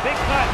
Big cut.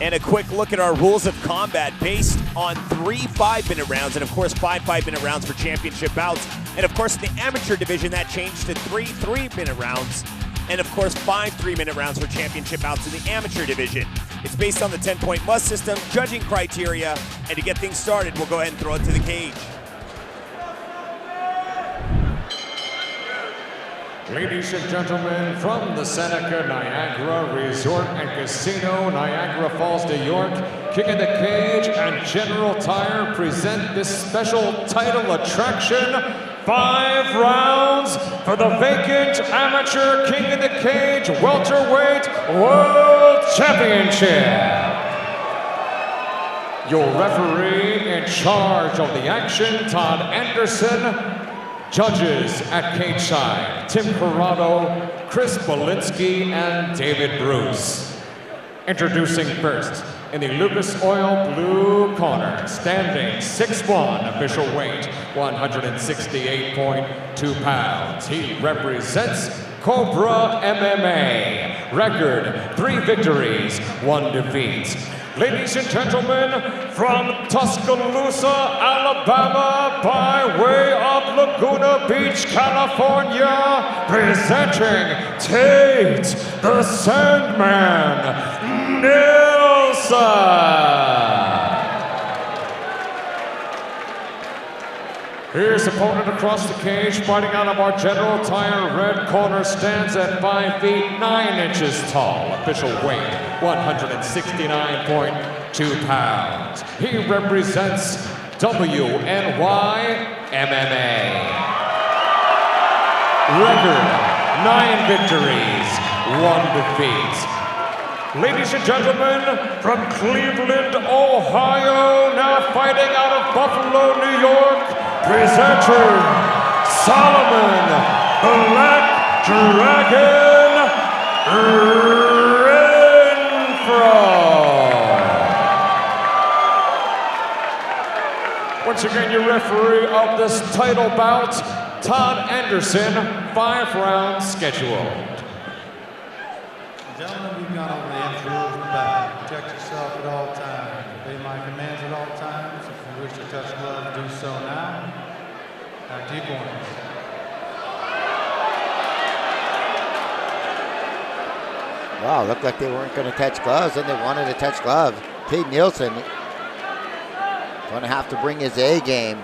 And a quick look at our rules of combat based on 3 5-minute rounds, and of course 5 5-minute rounds for championship bouts. And of course in the amateur division that changed to 3 3-minute rounds, and of course 5 3-minute rounds for championship bouts in the amateur division. It's based on the 10-point must system, judging criteria, and to get things started, we'll go ahead and throw it to the cage. Ladies and gentlemen, from the Seneca Niagara Resort and Casino, Niagara Falls, New York, King of the Cage and General Tire present this special title attraction, 5 rounds for the vacant amateur King of the Cage Welterweight World Championship. Your referee in charge of the action, Todd Anderson. Judges at cage side, Tim Corrado, Chris Bolinsky, and David Bruce. Introducing first, in the Lucas Oil blue corner, standing 6'1", official weight, 168.2 pounds. He represents Cobra MMA. Record, 3 victories, 1 defeat. Ladies and gentlemen, from Tuscaloosa, Alabama, by way of Laguna Beach, California, presenting Tate the Sandman Nelson. His opponent across the cage, fighting out of our General Tire red corner, stands at 5 feet 9 inches tall. Official weight, 169.2 pounds. He represents WNY MMA. Record, 9 victories, 1 defeat. Ladies and gentlemen, from Cleveland, Ohio, now fighting out of Buffalo, New York, presenting Solomon Black Dragon Renfro. Once again, your referee of this title bout, Todd Anderson, 5 rounds scheduled. Gentlemen, we've gone over the rules in the back. Protect yourself at all times. Obey my commands at all times. If you wish to touch gloves, do so now. Back to your corners. Wow, looked like they weren't going to touch gloves, and they wanted to touch gloves. Pete Nielsen going to have to bring his A game.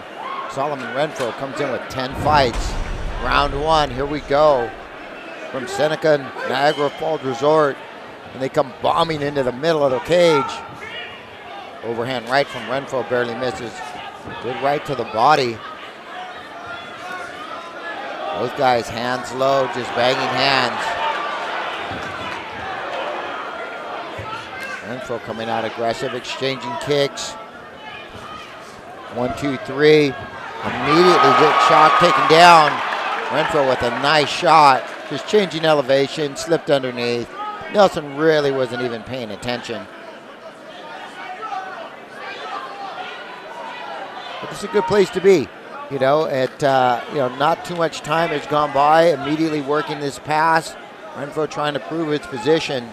Solomon Renfro comes in with 10 fights. Round 1, here we go. From Seneca Niagara Falls Resort, and they come bombing into the middle of the cage. Overhand right from Renfro, barely misses. Good right to the body. Those guys hands low, just banging hands. Renfro coming out aggressive, exchanging kicks. 1, 2, 3. Immediately gets shot, taken down. Renfro with a nice shot. Just changing elevation, slipped underneath. Nelson really wasn't even paying attention. But this is a good place to be. You know, not too much time has gone by. Immediately working this pass. Renfro trying to prove its position.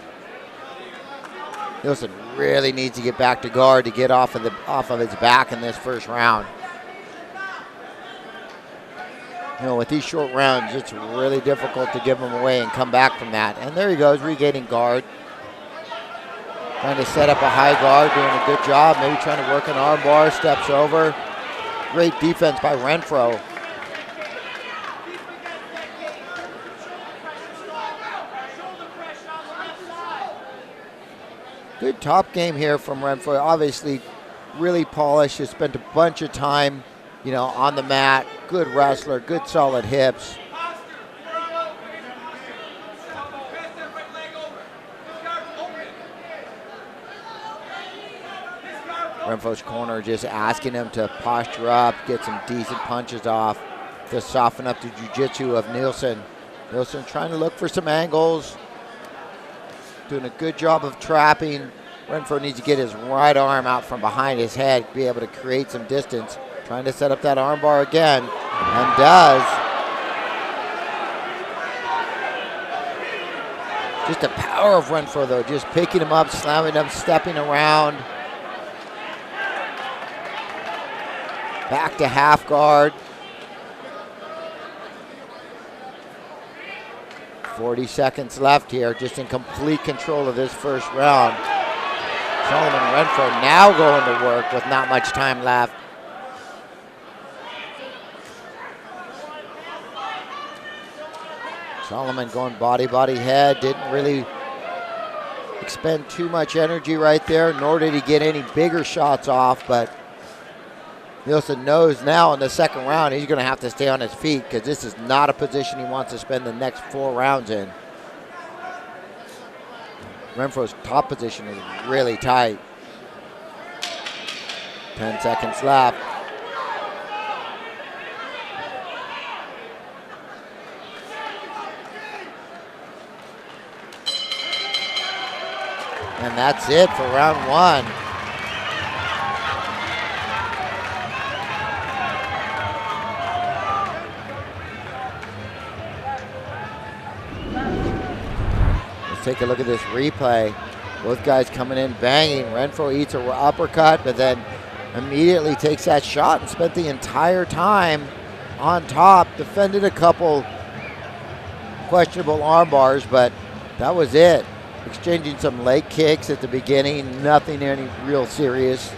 Nelson really needs to get back to guard to get off of his back in this first round. You know, with these short rounds, it's really difficult to give them away and come back from that. And there he goes, regaining guard. Trying to set up a high guard, doing a good job. Maybe trying to work an arm bar, steps over. Great defense by Renfro. Good top game here from Renfro. Obviously, really polished. Has spent a bunch of time, you know, on the mat. Good wrestler, good solid hips. Renfro's corner just asking him to posture up, get some decent punches off, to soften up the jiu-jitsu of Nielsen. Nielsen trying to look for some angles, doing a good job of trapping. Renfro needs to get his right arm out from behind his head, be able to create some distance. Trying to set up that armbar again, and does. Just the power of Renfro though, just picking him up, slamming him, stepping around. Back to half guard. 40 seconds left here, just in complete control of this first round. Solomon Renfro now going to work with not much time left. Solomon going body, head. Didn't really expend too much energy right there, nor did he get any bigger shots off, but Nielsen knows now in the second round he's going to have to stay on his feet because this is not a position he wants to spend the next 4 rounds in. Renfro's top position is really tight. 10 seconds left. And that's it for round 1. Take a look at this replay. Both guys coming in banging. Renfro eats an uppercut, but then immediately takes that shot and spent the entire time on top. Defended a couple questionable arm bars, but that was it. Exchanging some leg kicks at the beginning. Nothing any real serious.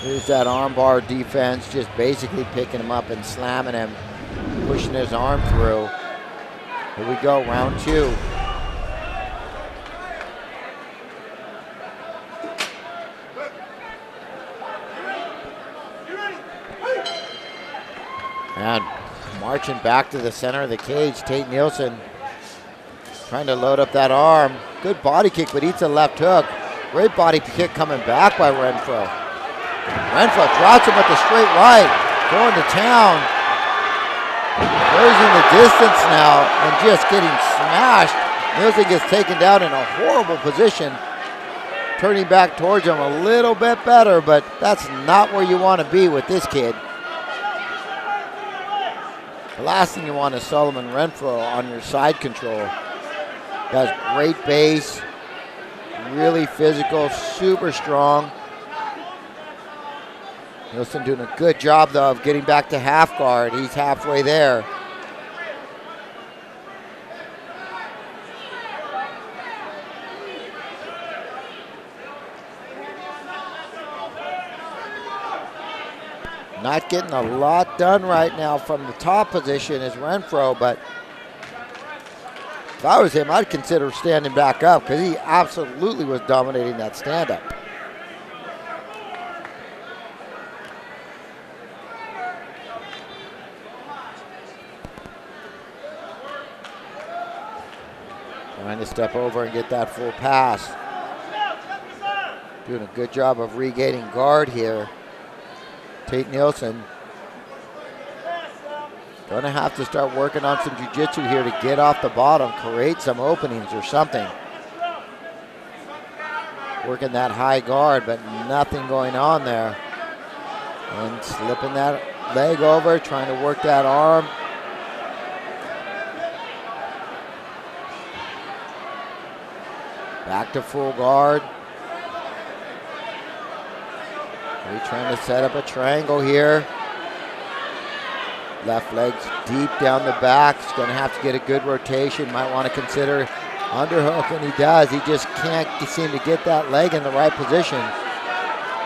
Here's that armbar defense, just basically picking him up and slamming him, pushing his arm through. Here we go, round 2. And marching back to the center of the cage, Tate Nielsen trying to load up that arm. Good body kick, but eats a left hook. Great body kick coming back by Renfro. Renfro drops him with the straight right, going to town. Closing the distance now and just getting smashed. Nielsen gets taken down in a horrible position. Turning back towards him a little bit better, but that's not where you want to be with this kid. The last thing you want is Solomon Renfro on your side control. He has great base, really physical, super strong. Nielsen doing a good job, though, of getting back to half guard. He's halfway there. Not getting a lot done right now from the top position is Renfro, but if I was him, I'd consider standing back up because he absolutely was dominating that stand-up. Trying to step over and get that full pass. Doing a good job of regaining guard here. Tate Nielsen going to have to start working on some jiu-jitsu here to get off the bottom, create some openings or something. Working that high guard, but nothing going on there. And slipping that leg over, trying to work that arm. Back to full guard. He's trying to set up a triangle here. Left leg's deep down the back. He's going to have to get a good rotation. Might want to consider underhook, and he does. He just can't seem to get that leg in the right position.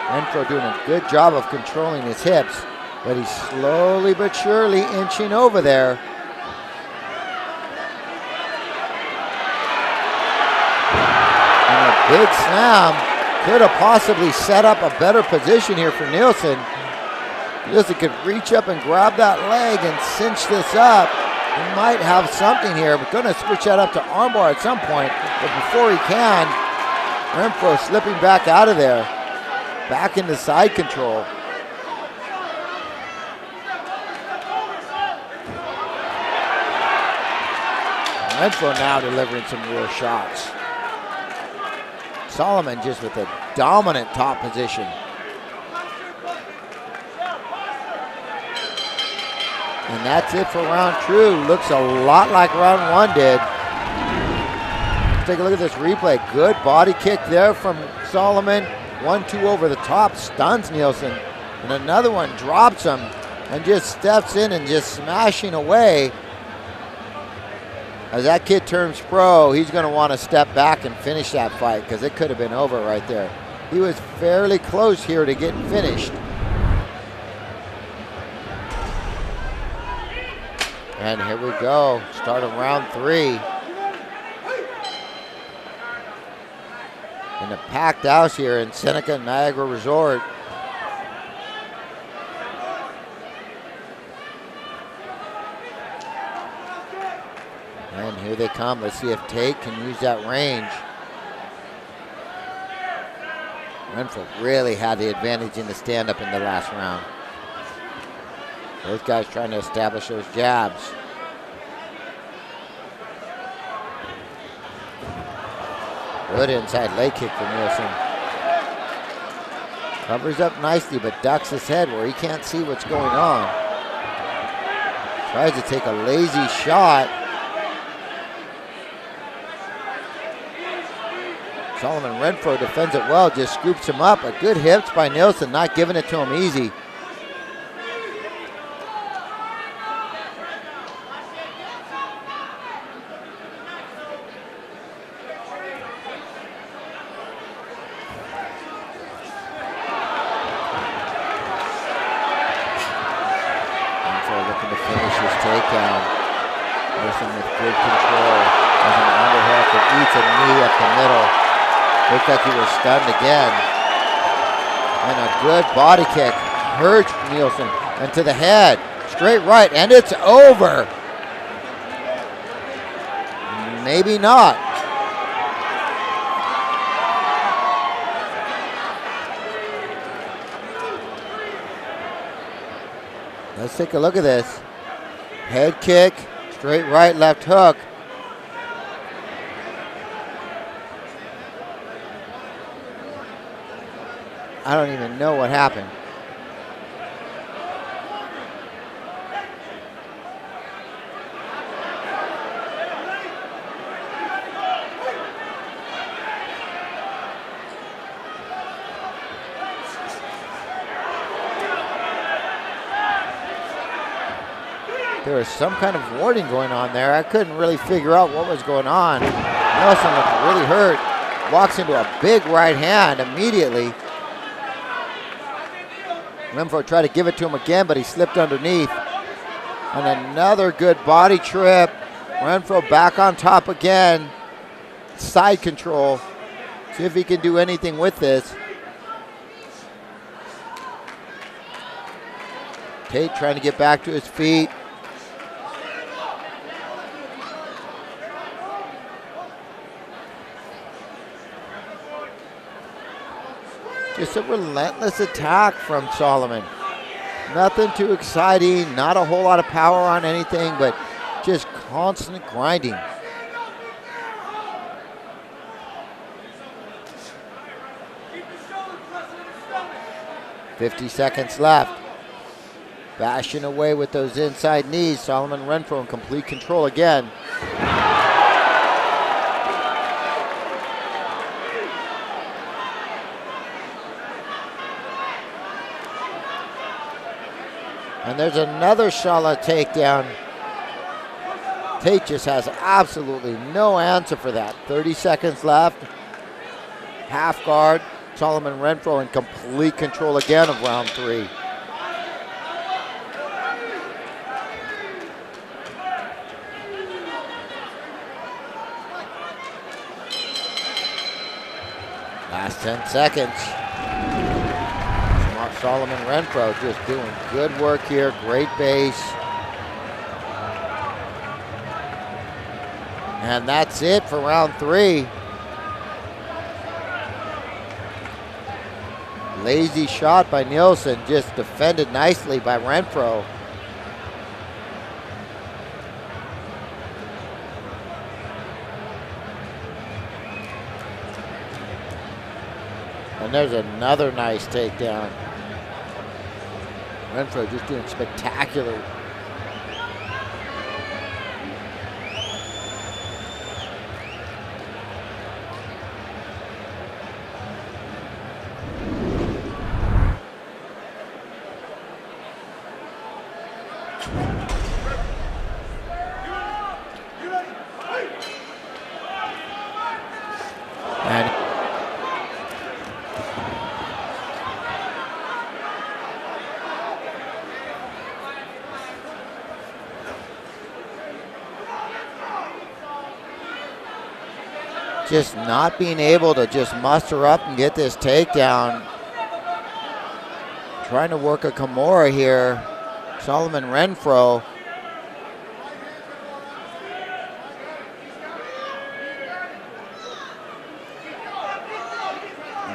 Renfro doing a good job of controlling his hips, but he's slowly but surely inching over there. Big slam. Could have possibly set up a better position here for Nielsen. Nielsen could reach up and grab that leg and cinch this up. He might have something here. We're going to switch that up to armbar at some point. But before he can, Renfro slipping back out of there. Back into side control. Renfro now delivering some real shots. Solomon just with a dominant top position. And that's it for round two. Looks a lot like round one did. Let's take a look at this replay. Good body kick there from Solomon. 1-2 over the top, stuns Nielsen. And another one drops him and just steps in and just smashing away. As that kid turns pro, he's going to want to step back and finish that fight because it could have been over right there. He was fairly close here to getting finished. And here we go, start of round three. In a packed house here in Seneca Niagara Resort. And here they come. Let's see if Tate can use that range. Renfro really had the advantage in the stand-up in the last round. Those guys trying to establish those jabs. Good inside leg kick for Nielsen. Covers up nicely, but ducks his head where he can't see what's going on. Tries to take a lazy shot. Solomon Renfro defends it well, just scoops him up. A good hips by Nielsen, not giving it to him easy. Looks like he was stunned again. And a good body kick. Hurts Nielsen. And to the head. Straight right. And it's over. Maybe not. Let's take a look at this. Head kick. Straight right, left hook. I don't even know what happened. There was some kind of warning going on there. I couldn't really figure out what was going on. Nelson looked really hurt. Walks into a big right hand immediately. Renfro tried to give it to him again, but he slipped underneath. And another good body trip. Renfro back on top again. Side control. See if he can do anything with this. Tate trying to get back to his feet. Just a relentless attack from Solomon. Nothing too exciting, not a whole lot of power on anything, but just constant grinding. "50 seconds left. Bashing away with those inside knees. Solomon Renfro in complete control again. And there's another Shala takedown. Tate just has absolutely no answer for that. 30 seconds left. Half guard. Solomon Renfro in complete control again of round three. Last 10 seconds. Solomon Renfro just doing good work here, great base. And that's it for round 3. Lazy shot by Nielsen, just defended nicely by Renfro. And there's another nice takedown. Renfro just doing spectacular. Just not being able to just muster up and get this takedown. Trying to work a Kimura here. Solomon Renfro.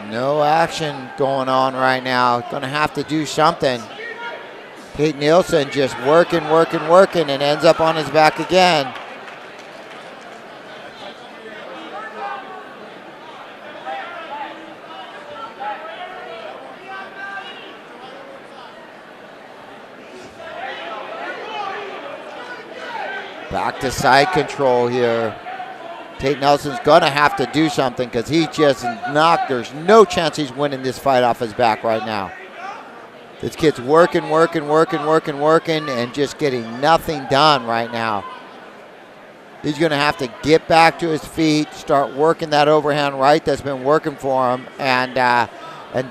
No action going on right now. Gonna have to do something. Pete Nielsen just working, and ends up on his back again. Back to side control here. Tate Nelson's gonna have to do something because he just knocked. There's no chance he's winning this fight off his back right now. This kid's working, and just getting nothing done right now. He's gonna have to get back to his feet, start working that overhand right that's been working for him, and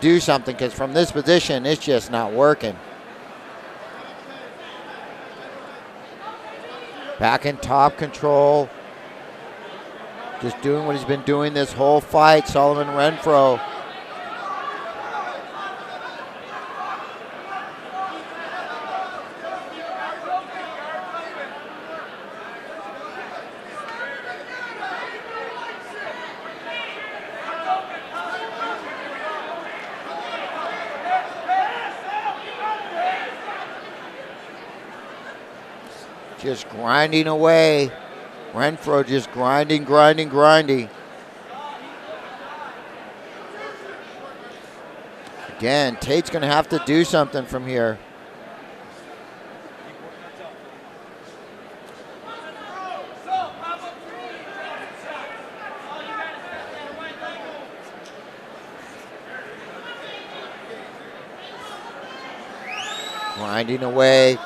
do something because from this position, it's just not working. Back in top control. Just doing what he's been doing this whole fight, Solomon Renfro. Just grinding away. Renfro just grinding. Again, Tate's gonna have to do something from here.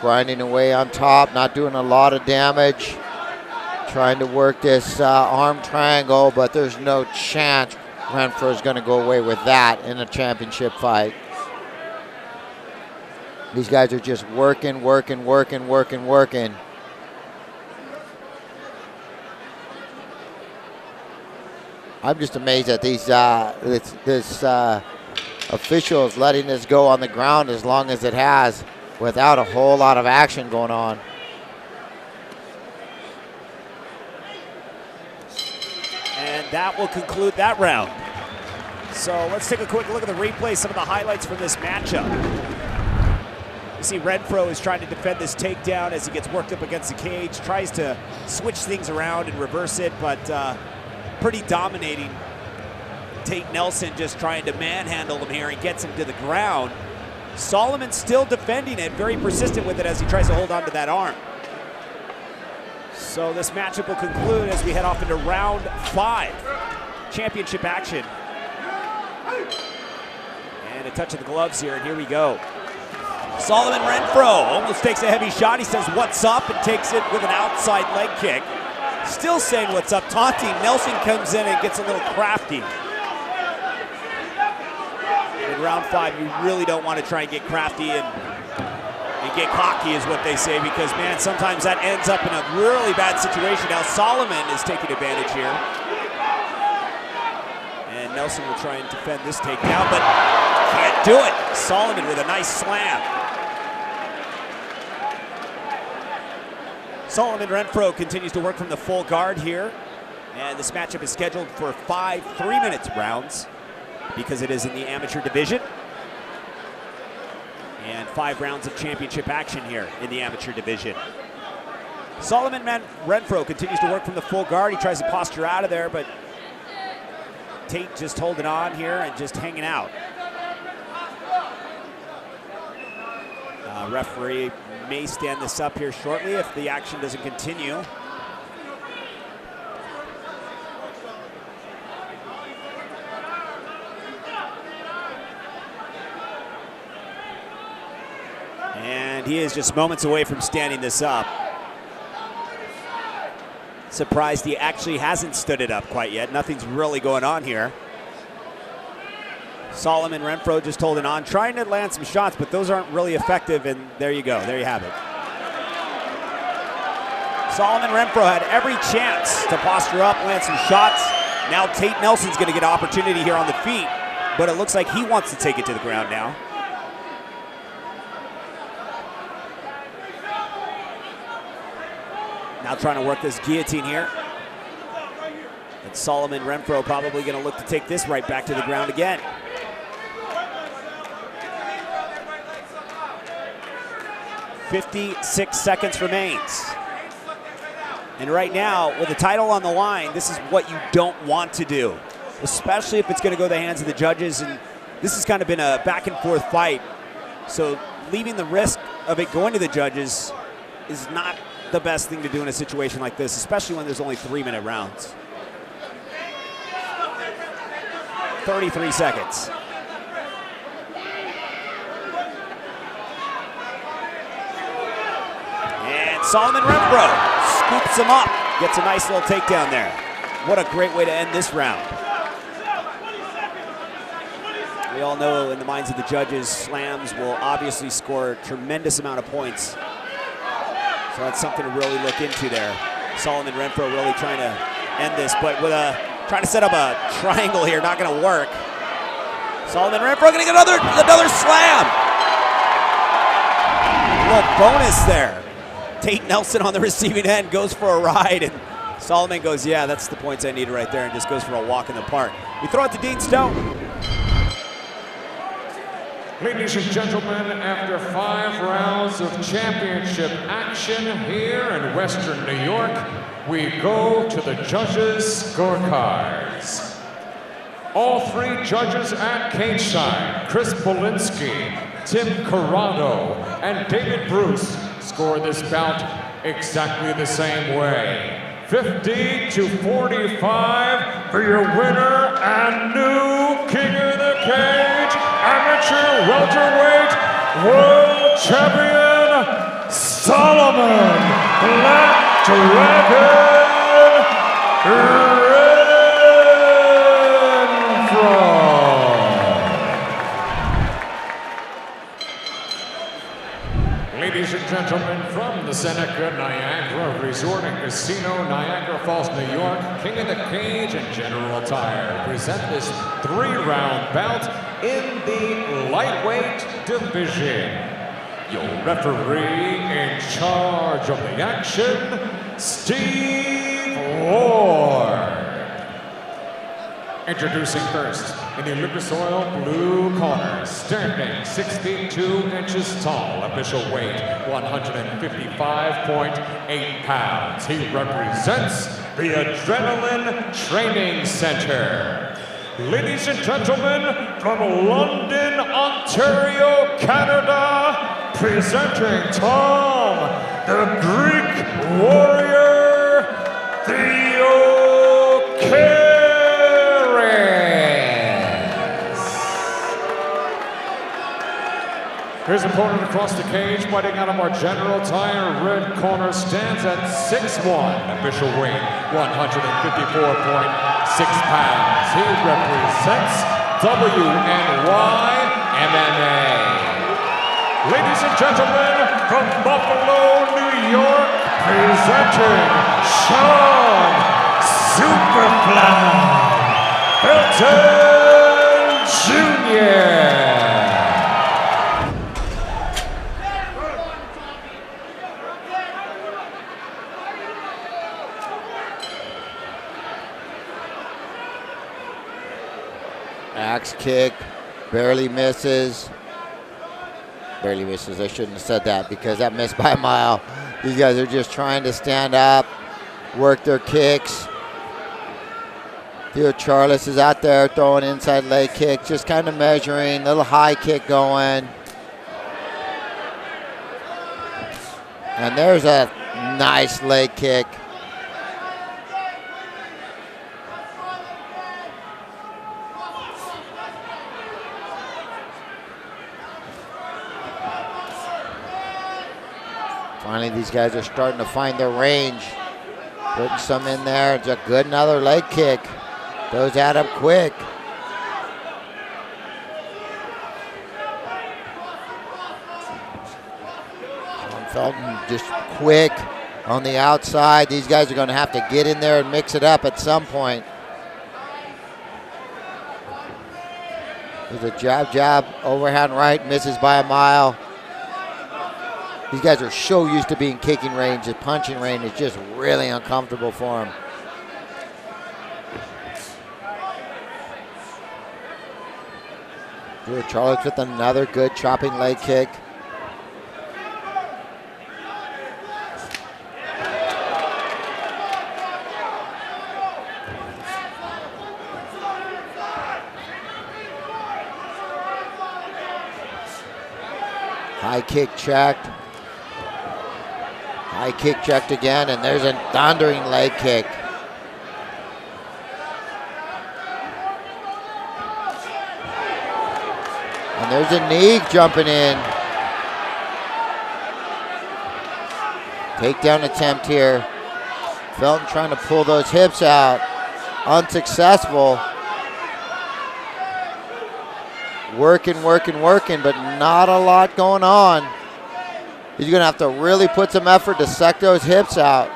Grinding away on top, not doing a lot of damage. Trying to work this arm triangle, but there's no chance Renfro's going to go away with that in a championship fight. These guys are just working. I'm just amazed at these this officials letting this go on the ground as long as it has, without a whole lot of action going on. And that will conclude that round. So let's take a quick look at the replay, some of the highlights from this matchup. You see Renfro is trying to defend this takedown as he gets worked up against the cage, tries to switch things around and reverse it, but pretty dominating. Tate Nelson just trying to manhandle him here and gets him to the ground. Solomon still defending it, very persistent with it as he tries to hold on to that arm. So this matchup will conclude as we head off into round 5. Championship action. And a touch of the gloves here, and here we go. Solomon Renfro almost takes a heavy shot. He says, "What's up?" and takes it with an outside leg kick. Still saying what's up, taunting. Nelson comes in and gets a little crafty. In round 5, you really don't want to try and get crafty and get cocky is what they say, because, man, sometimes that ends up in a really bad situation. Now Solomon is taking advantage here. And Nelson will try and defend this takedown, but can't do it. Solomon with a nice slam. Solomon Renfro continues to work from the full guard here. And this matchup is scheduled for 5 3-minute rounds because it is in the amateur division. And 5 rounds of championship action here in the amateur division. Solomon Renfro continues to work from the full guard. He tries to posture out of there, but Tate just holding on here and just hanging out. Referee may stand this up here shortly if the action doesn't continue. And he is just moments away from standing this up. Surprised he actually hasn't stood it up quite yet. Nothing's really going on here. Solomon Renfro just holding on, trying to land some shots, but those aren't really effective, and there you go, there you have it. Solomon Renfro had every chance to posture up, land some shots. Now Tate Nelson's gonna get an opportunity here on the feet, but it looks like he wants to take it to the ground now. Now trying to work this guillotine here. And Solomon Renfro probably gonna look to take this right back to the ground again. 56 seconds remains. And right now, with the title on the line, this is what you don't want to do, especially if it's gonna go to the hands of the judges. And this has kind of been a back and forth fight. So leaving the risk of it going to the judges is not the best thing to do in a situation like this, especially when there's only 3-minute rounds. 33 seconds. And Solomon Renfro scoops him up, gets a nice little takedown there. What a great way to end this round. We all know in the minds of the judges, slams will obviously score a tremendous amount of points. So that's something to really look into there. Solomon Renfro really trying to end this, but with trying to set up a triangle here, not gonna work. Solomon Renfro gonna get another slam. A little bonus there. Tate Nelson on the receiving end goes for a ride, and Solomon goes, yeah, that's the points I needed right there, and just goes for a walk in the park. We throw it to Dean Stone. Ladies and gentlemen, after 5 rounds of championship action here in Western New York, we go to the judges' scorecards. All 3 judges at cageside, Chris Bolinsky, Tim Corrado, and David Bruce, score this bout exactly the same way. 50-45 for your winner and new King of the Cage, amateur welterweight world champion, Solomon Black Dragon Renfro. Ladies and gentlemen, from the Seneca Niagara Resort and Casino, Niagara Falls, New York, King of the Cage and General Tire present this 3-round bout in the lightweight division. Your referee in charge of the action, Steve Ward. Introducing first, in the Lucas Oil blue corner, standing 6 feet 2 inches tall, official weight 155.8 pounds. He represents the Adrenaline Training Center. Ladies and gentlemen, from London, Ontario, Canada, presenting Tom, the Greek Warrior, Theo His opponent across the cage, fighting out of our General Tire red corner, stands at 6'1", official weight 154.6 pounds. He represents WNY MMA. Ladies and gentlemen, from Buffalo, New York, presenting Sean Superfly Belton. Jr. Axe kick, barely misses. Barely misses, I shouldn't have said that because that missed by a mile. These guys are just trying to stand up, work their kicks. Theo Charles is out there throwing inside leg kick, just kind of measuring, little high kick going. And there's a nice leg kick. Finally, these guys are starting to find their range. Putting some in there. It's a good another leg kick. Those add up quick. Felton just quick on the outside. These guys are going to have to get in there and mix it up at some point. There's a jab, jab, overhand right, misses by a mile. These guys are so used to being kicking range. The punching range is just really uncomfortable for them. Charles with another good chopping leg kick. High kick checked. High kick checked again, and there's a thundering leg kick. And there's a knee jumping in. Takedown attempt here. Felton trying to pull those hips out. Unsuccessful. Working, but not a lot going on. He's going to have to really put some effort to suck those hips out.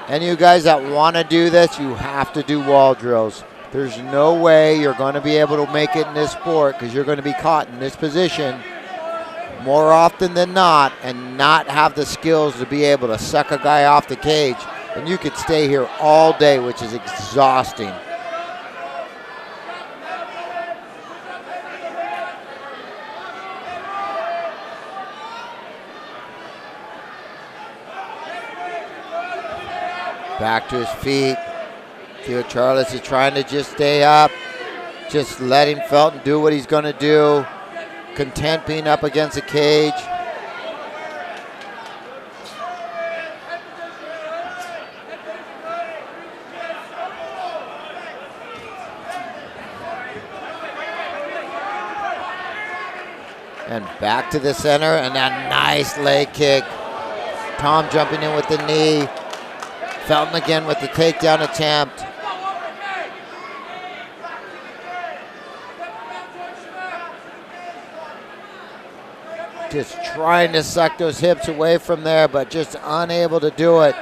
Any of you guys that want to do this, you have to do wall drills. There's no way you're going to be able to make it in this sport because you're going to be caught in this position more often than not and not have the skills to be able to suck a guy off the cage. And you could stay here all day, which is exhausting. Back to his feet. Theo Charles is trying to just stay up. Just letting Felton do what he's going to do. Content being up against the cage. And back to the center, and a nice leg kick. Tom jumping in with the knee. Felton again with the takedown attempt. Just trying to suck those hips away from there, but just unable to do it.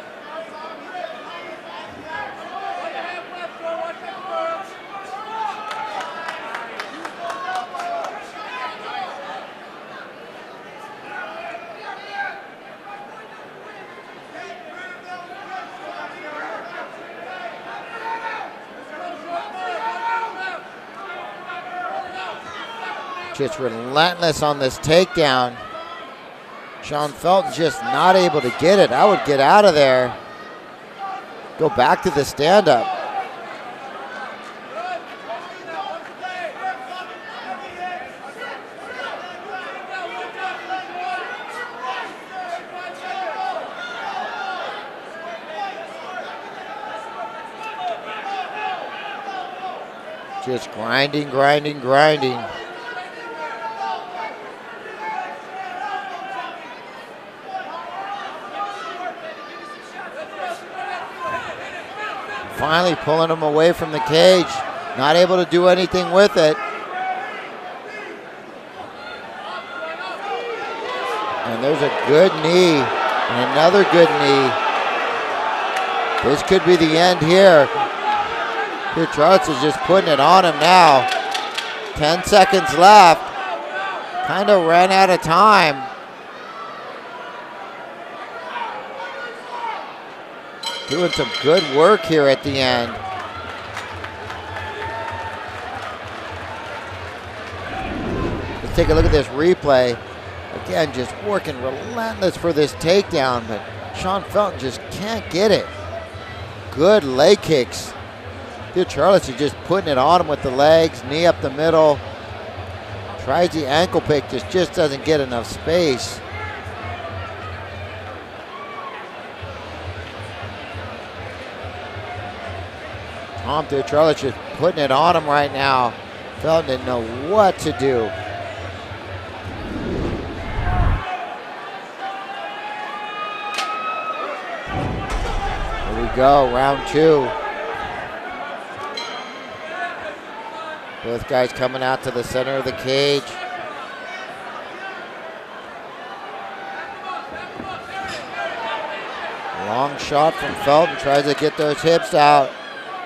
Just relentless on this takedown. Sean Felton just not able to get it. I would get out of there. Go back to the stand-up. Just grinding, grinding, grinding. Finally pulling him away from the cage. Not able to do anything with it. And there's a good knee. And another good knee. This could be the end here. Urijah is just putting it on him now. 10 seconds left. Kind of ran out of time. Doing some good work here at the end. Let's take a look at this replay. Again, just working relentless for this takedown, but Sean Felton just can't get it. Good leg kicks. Urijah is just putting it on him with the legs, knee up the middle. Tries the ankle pick, just doesn't get enough space. Tom Urijah just putting it on him right now. Felton didn't know what to do. Here we go, round 2. Both guys coming out to the center of the cage. Long shot from Felton, tries to get those hips out.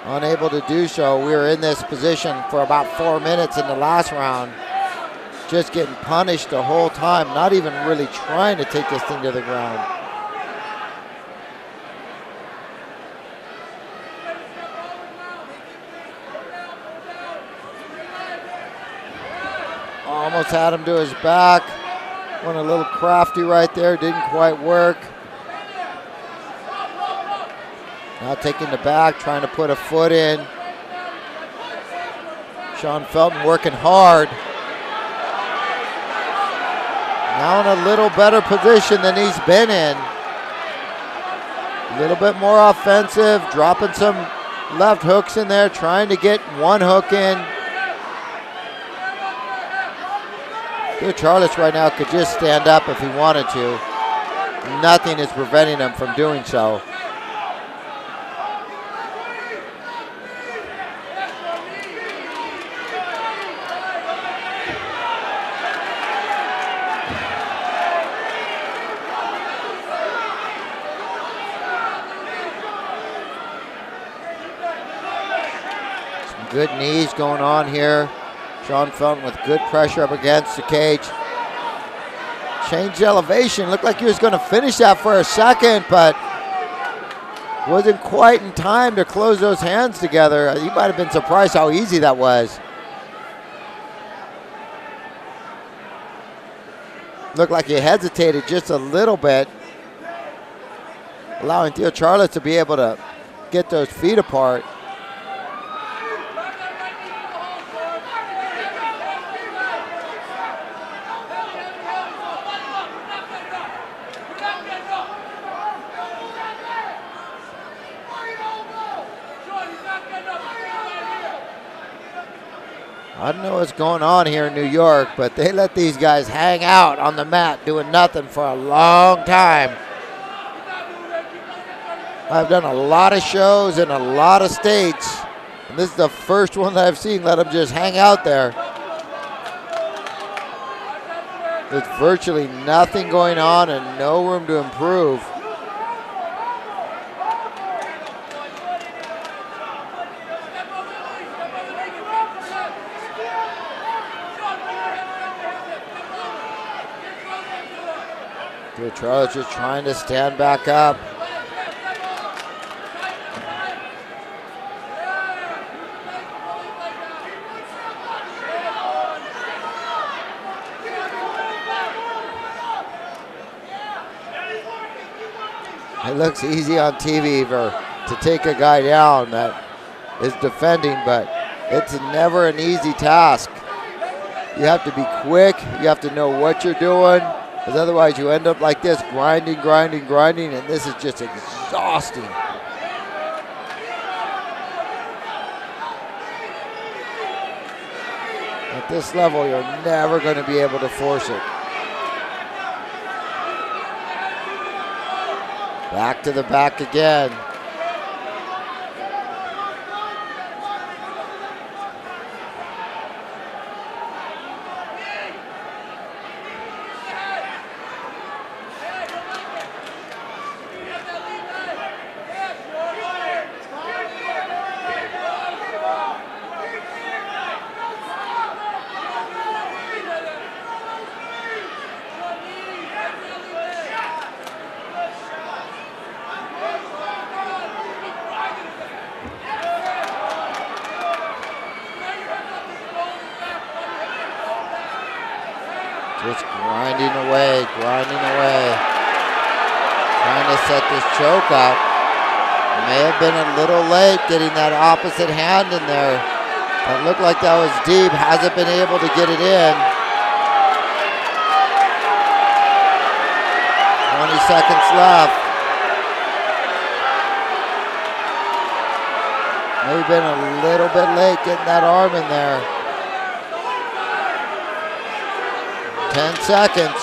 Unable to do so. We were in this position for about 4 minutes in the last round. Just getting punished the whole time, not even really trying to take this thing to the ground. Almost had him to his back. Went a little crafty right there, didn't quite work. Now taking the back, trying to put a foot in. Sean Felton working hard. Now in a little better position than he's been in. A little bit more offensive, dropping some left hooks in there, trying to get one hook in. Urijah right now could just stand up if he wanted to. Nothing is preventing him from doing so. Some good knees going on here. Sean Felton with good pressure up against the cage. Changed elevation. Looked like he was going to finish that for a second, but wasn't quite in time to close those hands together. You might have been surprised how easy that was. Looked like he hesitated just a little bit, allowing Urijah to be able to get those feet apart. I don't know what's going on here in New York, but they let these guys hang out on the mat doing nothing for a long time. I've done a lot of shows in a lot of states, and this is the first one that I've seen let them just hang out there. There's virtually nothing going on and no room to improve. Urijah just trying to stand back up. It looks easy on TV to take a guy down that is defending, but it's never an easy task. You have to be quick. You have to know what you're doing, because otherwise you end up like this, grinding, and this is just exhausting. At this level, you're never going to be able to force it. Back to the back again. Just grinding away, grinding away. Trying to set this choke up. May have been a little late getting that opposite hand in there. That looked like that was deep. Hasn't been able to get it in. 20 seconds left. Maybe been a little bit late getting that arm in there. 10 seconds.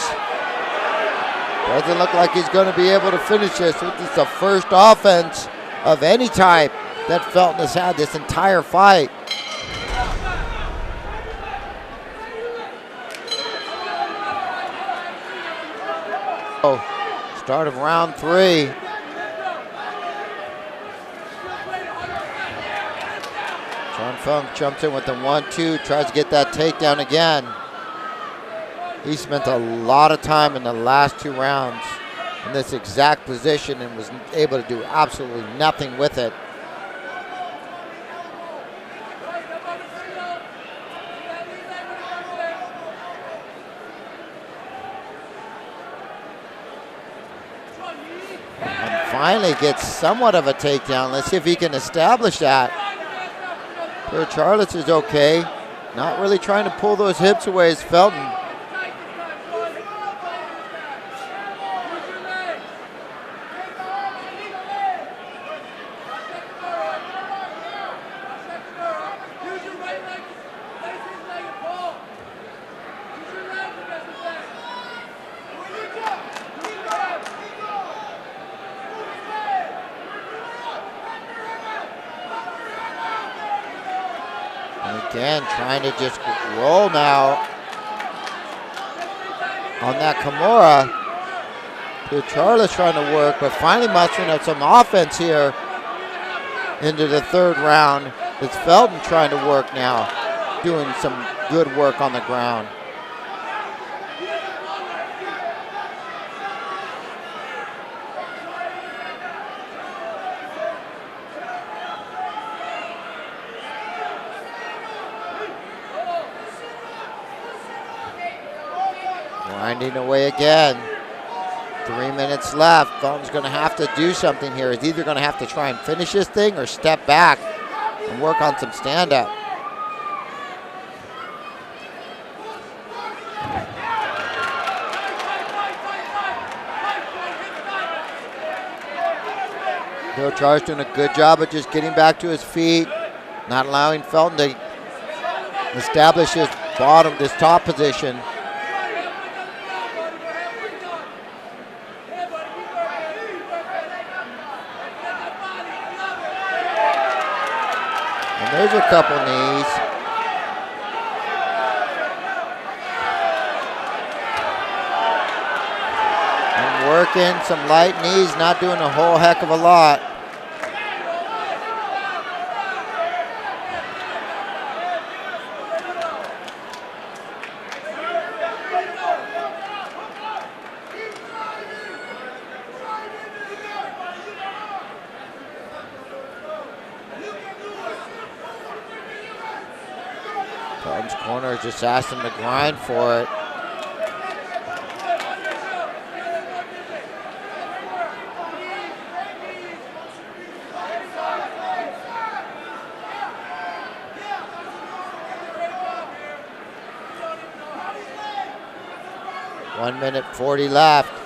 Doesn't look like he's going to be able to finish this. This is the first offense of any type that Felton has had this entire fight. Oh, start of round 3. John Funk jumps in with the 1-2, tries to get that takedown again. He spent a lot of time in the last 2 rounds in this exact position and was able to do absolutely nothing with it. And finally gets somewhat of a takedown. Let's see if he can establish that. Here, Charles is okay. Not really trying to pull those hips away as Felton. Again, trying to just roll now on that Kimura. Charles trying to work, but finally mustering up some offense here into the 3rd round. It's Felton trying to work now, doing some good work on the ground. Grinding away again. 3 minutes left. Felton's going to have to do something here. He's either going to have to try and finish this thing or step back and work on some stand-up. Bill Charles doing a good job of just getting back to his feet, not allowing Felton to establish his bottom, this top position. There's a couple knees. And working some light knees, not doing a whole heck of a lot. Corner just asked him to grind for it. One minute 40 left.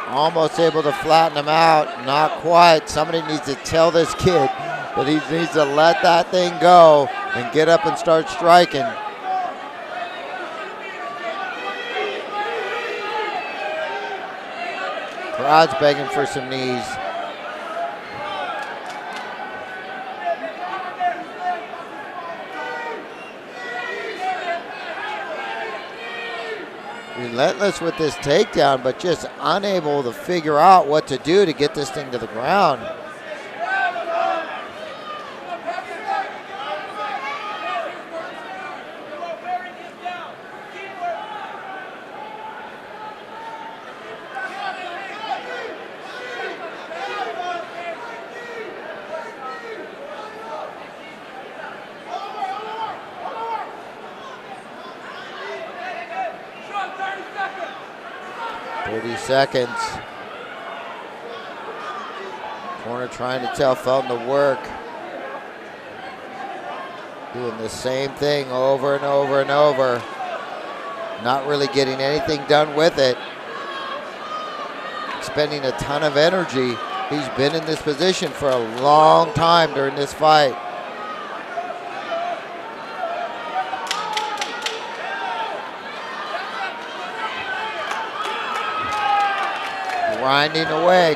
Almost able to flatten him out, not quite. Somebody needs to tell this kid that he needs to let that thing go and get up and start striking. Crowd's begging for some knees. Relentless with this takedown, but just unable to figure out what to do to get this thing to the ground. 30 seconds. Corner trying to tell Felton to work. Doing the same thing over and over and over. Not really getting anything done with it. Spending a ton of energy. He's been in this position for a long time during this fight. Grinding away,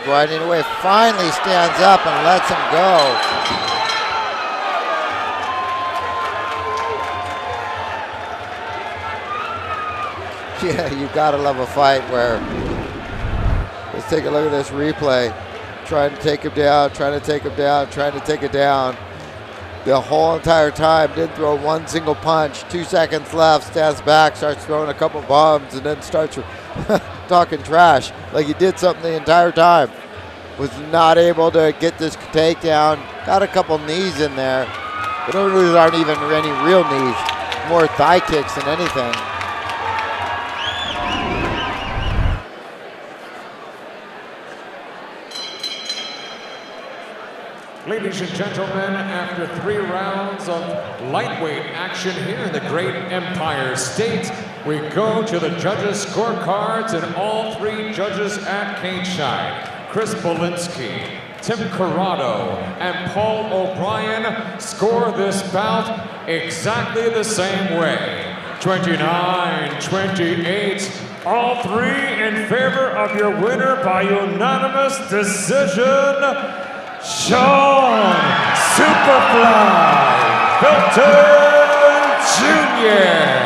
finally stands up and lets him go. Yeah, you gotta love a fight where, let's take a look at this replay. Trying to take him down, trying to take it down. The whole entire time, didn't throw one single punch. 2 seconds left, stands back, starts throwing a couple bombs, and then starts talking trash like he did something the entire time. Was not able to get this takedown. Got a couple knees in there, but those aren't even any real knees. More thigh kicks than anything. Ladies and gentlemen, after 3 rounds of lightweight action here in the Great Empire State, we go to the judges' scorecards, and all 3 judges at cage-side, Chris Bolinsky, Tim Corrado, and Paul O'Brien, score this bout exactly the same way. 29-28, all 3 in favor of your winner by unanimous decision, Sean Superfly Hilton Jr.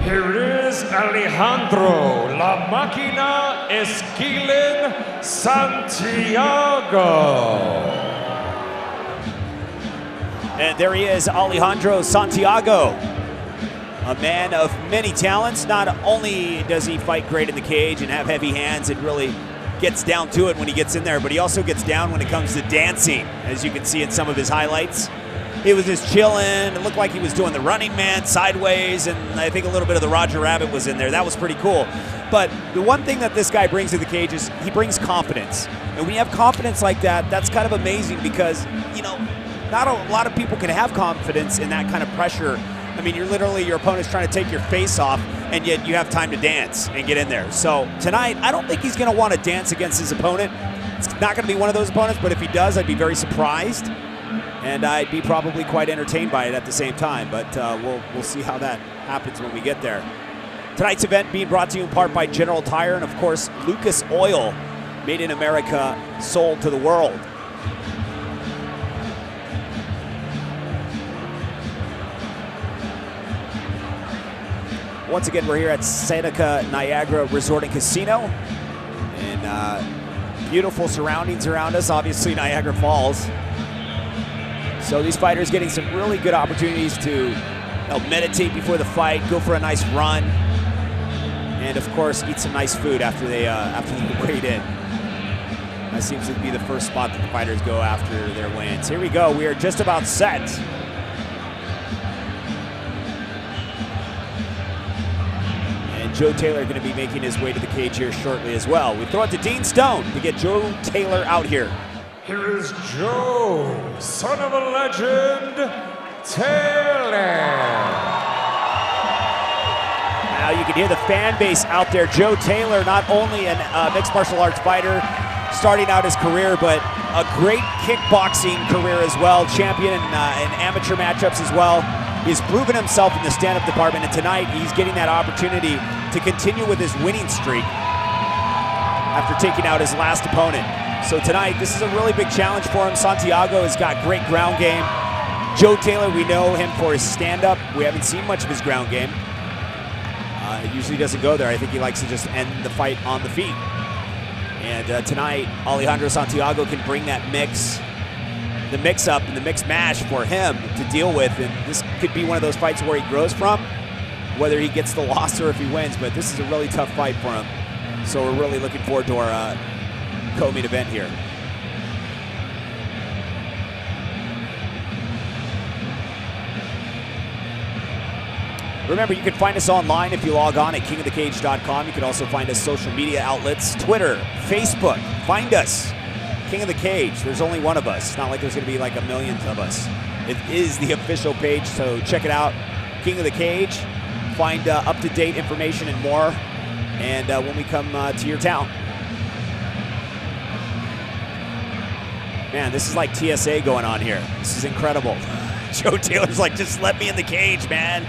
Here is Alejandro La Máquina Esquilin Santiago. And there he is, Alejandro Santiago. A man of many talents. Not only does he fight great in the cage and have heavy hands and really gets down to it when he gets in there, but he also gets down when it comes to dancing, as you can see in some of his highlights. He was just chilling. It looked like he was doing the running man sideways, and I think a little bit of the Roger Rabbit was in there. That was pretty cool. But the one thing that this guy brings to the cage is he brings confidence. And when you have confidence like that, that's kind of amazing because, you know, not a lot of people can have confidence in that kind of pressure. I mean, you're literally, your opponent's trying to take your face off, and yet you have time to dance and get in there. So tonight, I don't think he's going to want to dance against his opponent. It's not going to be one of those opponents, but if he does, I'd be very surprised, and I'd be probably quite entertained by it at the same time. But we'll see how that happens when we get there. Tonight's event being brought to you in part by General Tire and, of course, Lucas Oil, made in America, sold to the world. Once again, we're here at Seneca Niagara Resort and Casino, and beautiful surroundings around us, obviously Niagara Falls. So these fighters getting some really good opportunities to meditate before the fight, go for a nice run, and of course eat some nice food after they weighed in. That seems to be the first spot that the fighters go after their weigh-ins. Here we go. We are just about set. Joe Taylor going to be making his way to the cage here shortly as well. We throw it to Dean Stone to get Joe Taylor out here. Here is Joe, son of a legend, Taylor. Now you can hear the fan base out there. Joe Taylor, not only a mixed martial arts fighter, starting out his career, but a great kickboxing career as well. Champion in amateur matchups as well. He's proven himself in the stand-up department, and tonight he's getting that opportunity to continue with his winning streak after taking out his last opponent. So tonight, this is a really big challenge for him. Santiago has got great ground game. Joe Taylor, we know him for his stand-up. We haven't seen much of his ground game. It usually doesn't go there. I think he likes to just end the fight on the feet. And tonight, Alejandro Santiago can bring that mix, the mix-up and the mix-mash for him to deal with. And this could be one of those fights where he grows from, whether he gets the loss or if he wins. But this is a really tough fight for him. So we're really looking forward to our co-main event here. Remember, you can find us online if you log on at kingofthecage.com. You can also find us social media outlets, Twitter, Facebook. Find us, King of the Cage. There's only one of us. It's not like there's going to be like a million of us. It is the official page, so check it out, King of the Cage. Find up-to-date information and more, and when we come to your town. Man, this is like TSA going on here. This is incredible. Joe Taylor's like, just let me in the cage, man.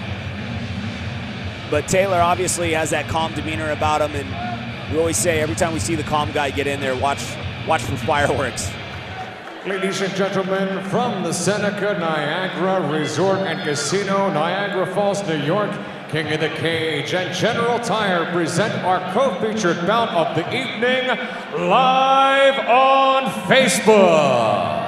But Taylor obviously has that calm demeanor about him, and we always say every time we see the calm guy get in there, watch for fireworks. Ladies and gentlemen, from the Seneca Niagara Resort and Casino, Niagara Falls, New York, King of the Cage and General Tire present our co-featured bout of the evening, live on Facebook.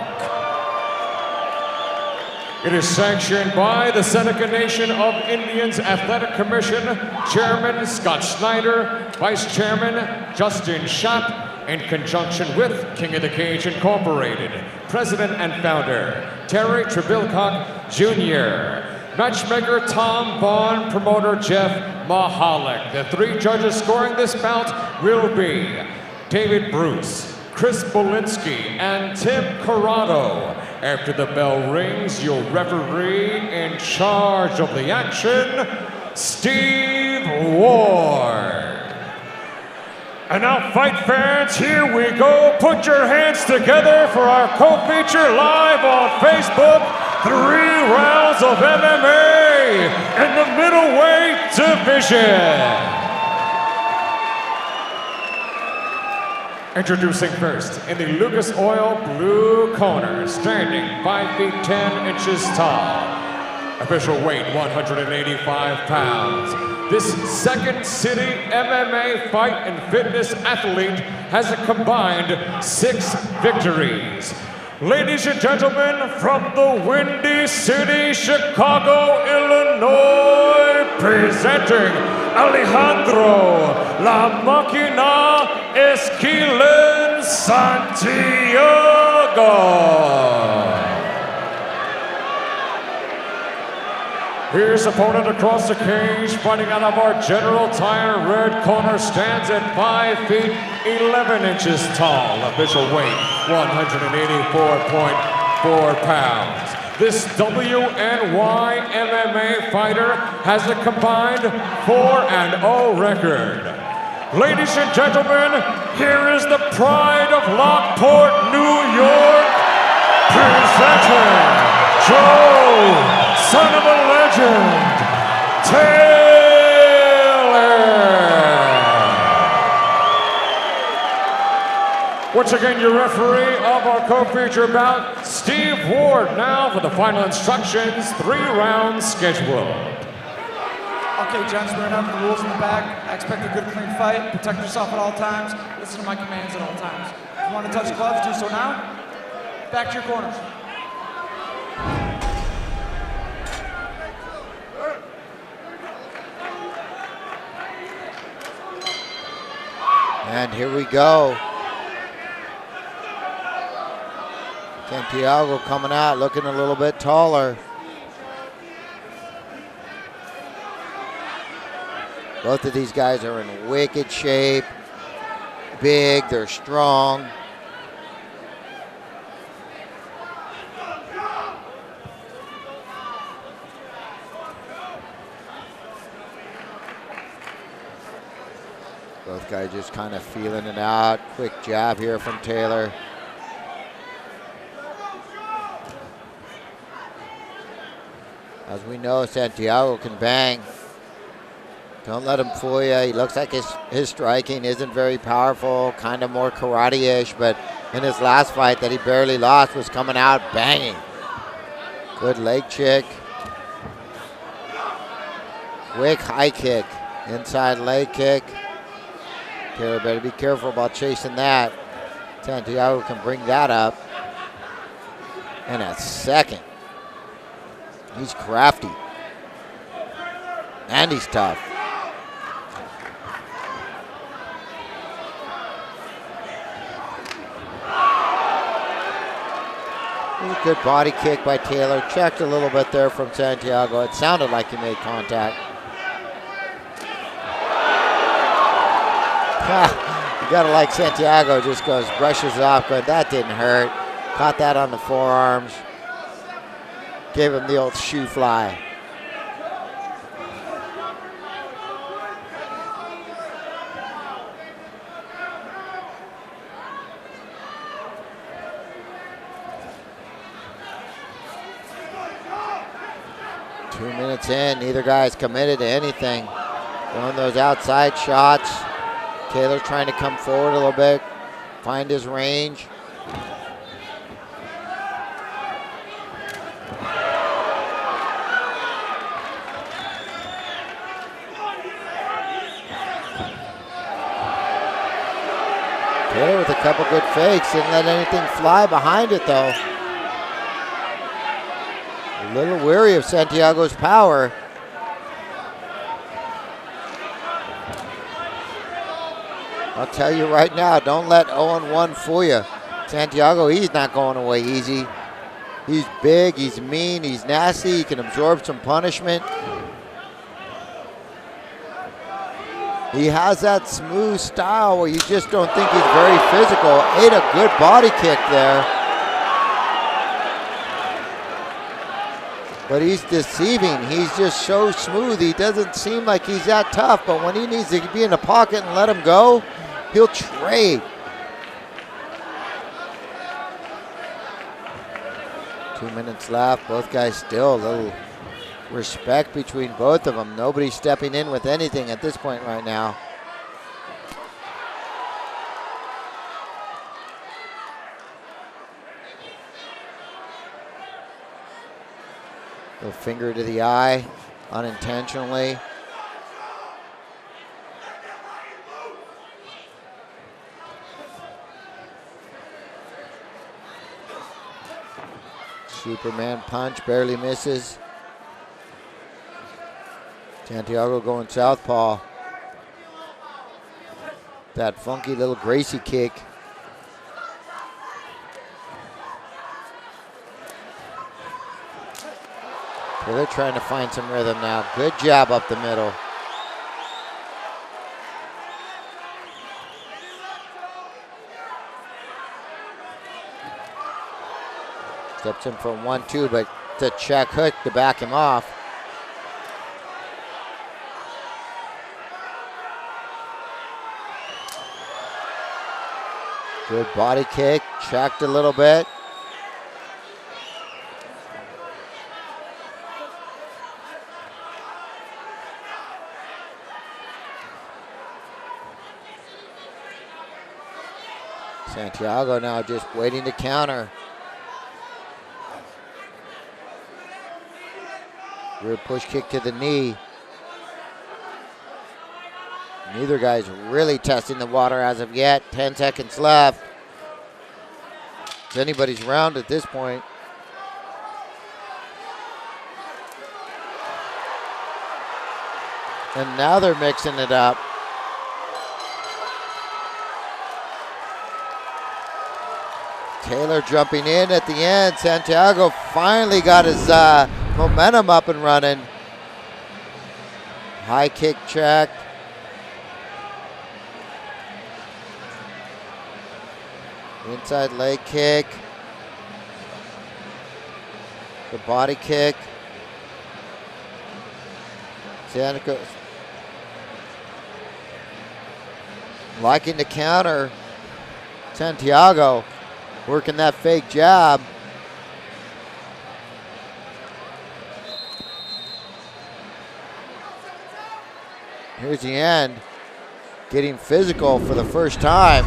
It is sanctioned by the Seneca Nation of Indians Athletic Commission, Chairman Scott Snyder, Vice Chairman Justin Schapp, in conjunction with King of the Cage Incorporated, President and Founder Terry Trebilcock Jr., Matchmaker Tom Bond, Promoter Jeff Mahalik. The three judges scoring this bout will be David Bruce, Chris Bolinski, and Tim Corrado. After the bell rings, your referee in charge of the action, Steve Ward. And now, fight fans, here we go. Put your hands together for our co-feature live on Facebook. 3 rounds of MMA in the middleweight division. Introducing first, in the Lucas Oil blue corner, standing 5 feet 10 inches tall. Official weight 185 pounds. This Second City MMA fight and fitness athlete has a combined 6 victories. Ladies and gentlemen, from the Windy City, Chicago, Illinois, presenting Alejandro La Máquina Esquilen Santiago. His opponent across the cage, fighting out of our General Tire red corner, stands at 5 feet 11 inches tall. Official weight 184.4 pounds. This WNY MMA fighter has a combined 4-0 record. Ladies and gentlemen, here is the pride of Lockport, New York, presenting Joe, son of a legend, Taylor. Once again, your referee of our co-feature bout, Steve Ward. Now for the final instructions, 3 rounds scheduled. Okay, gents, we're enough the rules in the back. I expect a good, clean fight. Protect yourself at all times. Listen to my commands at all times. If you want to touch gloves, do so now. Back to your corners. And here we go. Santiago coming out, looking a little bit taller. Both of these guys are in wicked shape. Big, they're strong. Both guys just kind of feeling it out. Quick jab here from Taylor. As we know, Santiago can bang. Don't let him fool you. He looks like his striking isn't very powerful, kind of more karate-ish, but in his last fight that he barely lost was coming out banging. Good leg kick. Quick high kick. Inside leg kick. Taylor better be careful about chasing that. Santiago can bring that up. And a second. He's crafty. And he's tough. A good body kick by Taylor. Checked a little bit there from Santiago. It sounded like he made contact. You gotta like Santiago, just goes, brushes it off, going, that didn't hurt. Caught that on the forearms. Gave him the old shoe fly. Two minutes in, neither guy's committed to anything. Throwing those outside shots. Taylor trying to come forward a little bit, find his range. Taylor with a couple good fakes, didn't let anything fly behind it though. A little weary of Santiago's power. I'll tell you right now, don't let 0-1 fool you. Santiago, he's not going away easy. He's big, he's mean, he's nasty, he can absorb some punishment. He has that smooth style where you just don't think he's very physical. Ate a good body kick there. But he's deceiving. He's just so smooth. He doesn't seem like he's that tough, but when he needs to be in the pocket and let him go, he'll trade. 2 minutes left. Both guys still a little respect between both of them. Nobody's stepping in with anything at this point right now. Little finger to the eye, unintentionally. Superman punch, barely misses. Santiago going southpaw. That funky little Gracie kick. So they're trying to find some rhythm now. Good jab up the middle. Steps in for 1-2, but the check hook to back him off. Good body kick, checked a little bit. Santiago now just waiting to counter. Rear push kick to the knee. Neither guy's really testing the water as of yet. 10 seconds left. It's anybody's round at this point. And now they're mixing it up. Taylor jumping in at the end. Santiago finally got his momentum up and running. High kick check. Inside leg kick. The body kick. Santiago liking the counter. Santiago working that fake jab. Here's the end. Getting physical for the first time.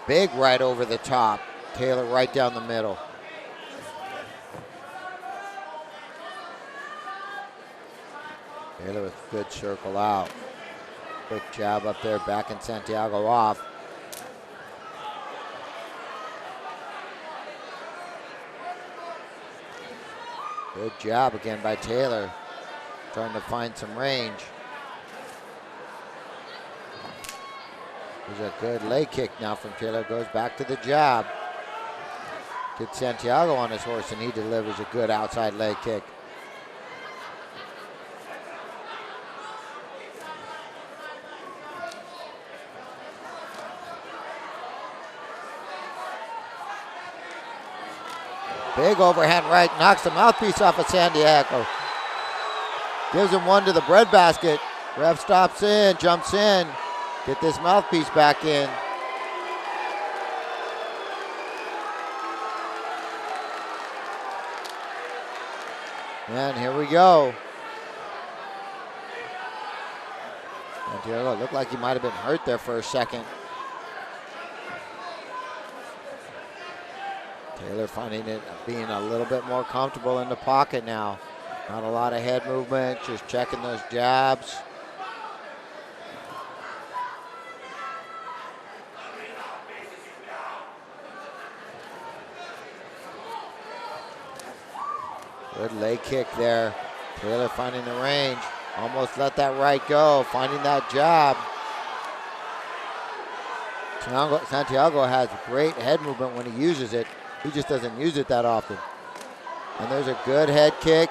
Big right over the top. Taylor right down the middle. Taylor with good circle out. Quick jab up there, backing Santiago off. Good job again by Taylor. Trying to find some range. There's a good leg kick now from Taylor. Goes back to the jab. Gets Santiago on his horse, and he delivers a good outside leg kick. Big overhand right, knocks the mouthpiece off of Santiago. Gives him one to the breadbasket. Ref stops in, jumps in. Get this mouthpiece back in. And here we go. Santiago looked like he might have been hurt there for a second. Taylor finding it being a little bit more comfortable in the pocket now. Not a lot of head movement, just checking those jabs. Good leg kick there. Taylor finding the range. Almost let that right go, finding that jab. Santiago has great head movement when he uses it. He just doesn't use it that often. And there's a good head kick.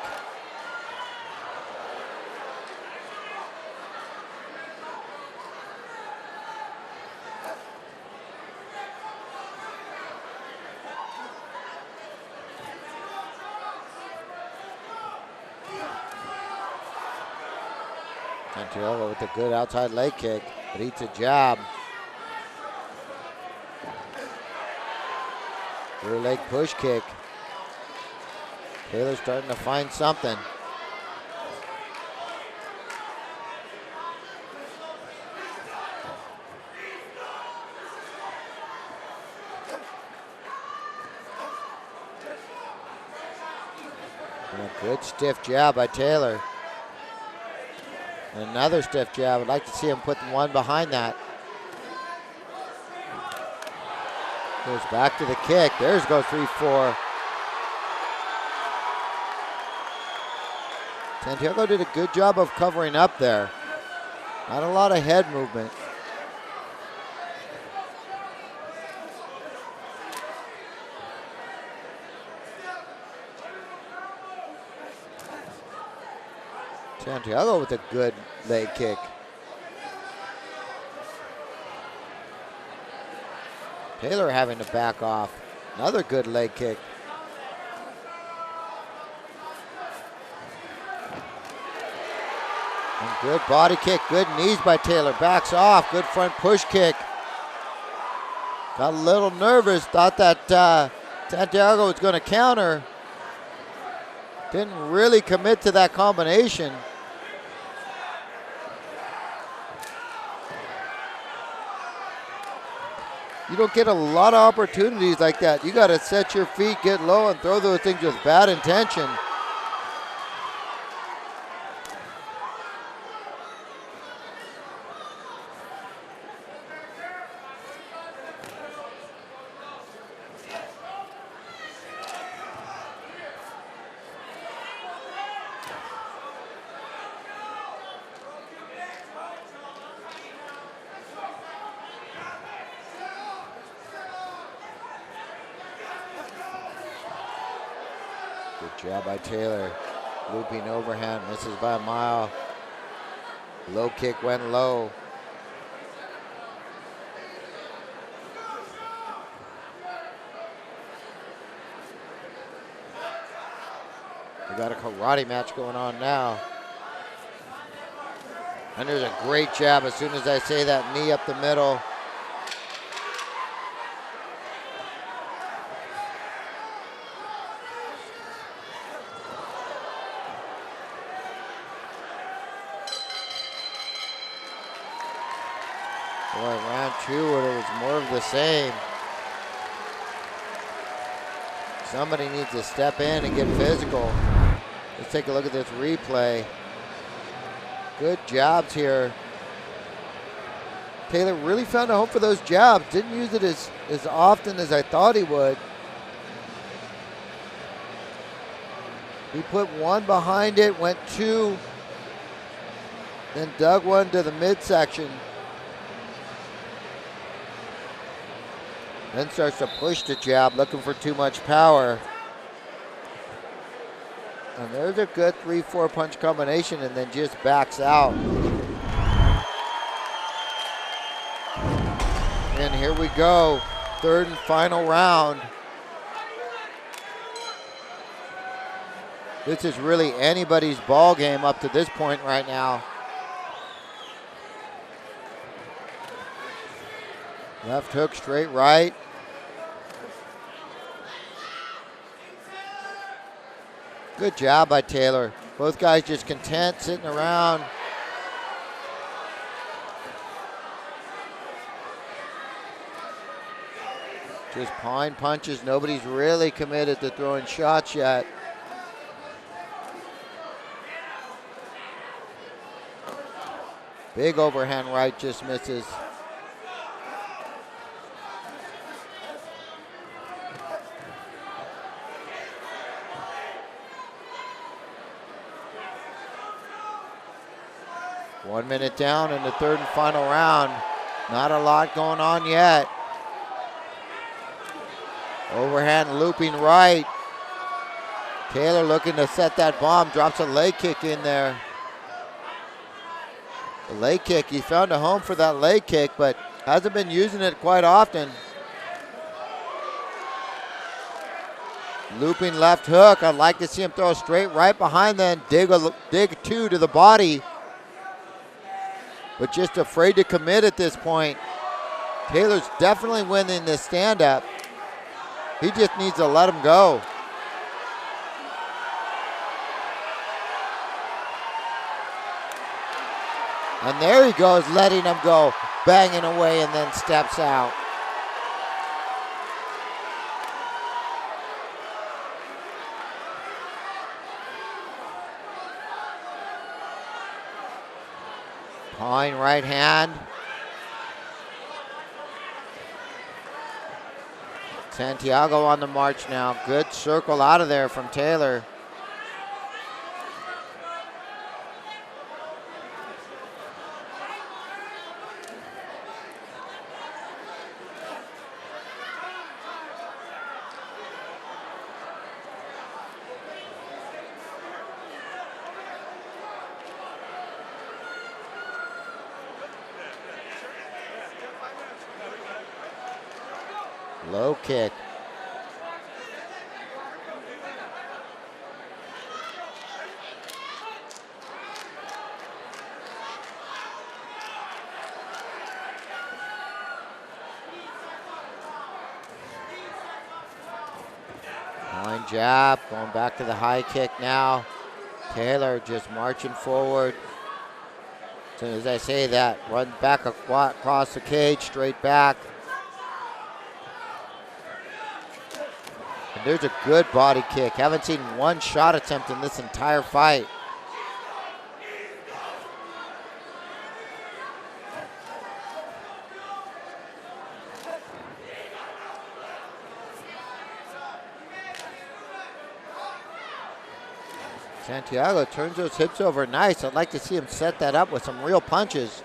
Santiago with a good outside leg kick, but eats a jab. Rear leg push kick. Taylor's starting to find something. And a good stiff jab by Taylor. And another stiff jab. I'd like to see him put one behind that. Goes back to the kick. There's goes 3-4. Santiago did a good job of covering up there. Not a lot of head movement. Santiago with a good leg kick. Taylor having to back off. Another good leg kick. And good body kick, good knees by Taylor. Backs off, good front push kick. Got a little nervous, thought that Santiago was going to counter. Didn't really commit to that combination. You don't get a lot of opportunities like that. You got to set your feet, get low, and throw those things with bad intention. Jab by Taylor, looping overhand, misses by a mile. Low kick went low. We got a karate match going on now. And there's a great jab as soon as I say that, knee up the middle. Boy, round two, it was more of the same. Somebody needs to step in and get physical. Let's take a look at this replay. Good jabs here. Taylor really found a home for those jabs. Didn't use it as often as I thought he would. He put one behind it, went two Then dug one to the midsection. Then starts to push the jab, looking for too much power. And there's a good 3-4 punch combination, and then just backs out. And here we go, third and final round. This is really anybody's ball game up to this point right now. Left hook, straight right. Good job by Taylor. Both guys just content, sitting around. Just pawing punches. Nobody's really committed to throwing shots yet. Big overhand right just misses. One minute down in the third and final round. Not a lot going on yet. Overhand looping right. Taylor looking to set that bomb, drops a leg kick in there. The leg kick, he found a home for that leg kick, but hasn't been using it quite often. Looping left hook. I'd like to see him throw a straight right behind, then dig two to the body. But just afraid to commit at this point. Taylor's definitely winning this stand-up. He just needs to let him go. And there he goes, letting him go, banging away, and then steps out. Pawing right hand. Santiago on the march now. Good circle out of there from Taylor. Low kick. Line jab, going back to the high kick now. Taylor just marching forward. As soon as I say that, run back across the cage, straight back. And there's a good body kick. Haven't seen one shot attempt in this entire fight. Santiago turns those hips over nice. I'd like to see him set that up with some real punches.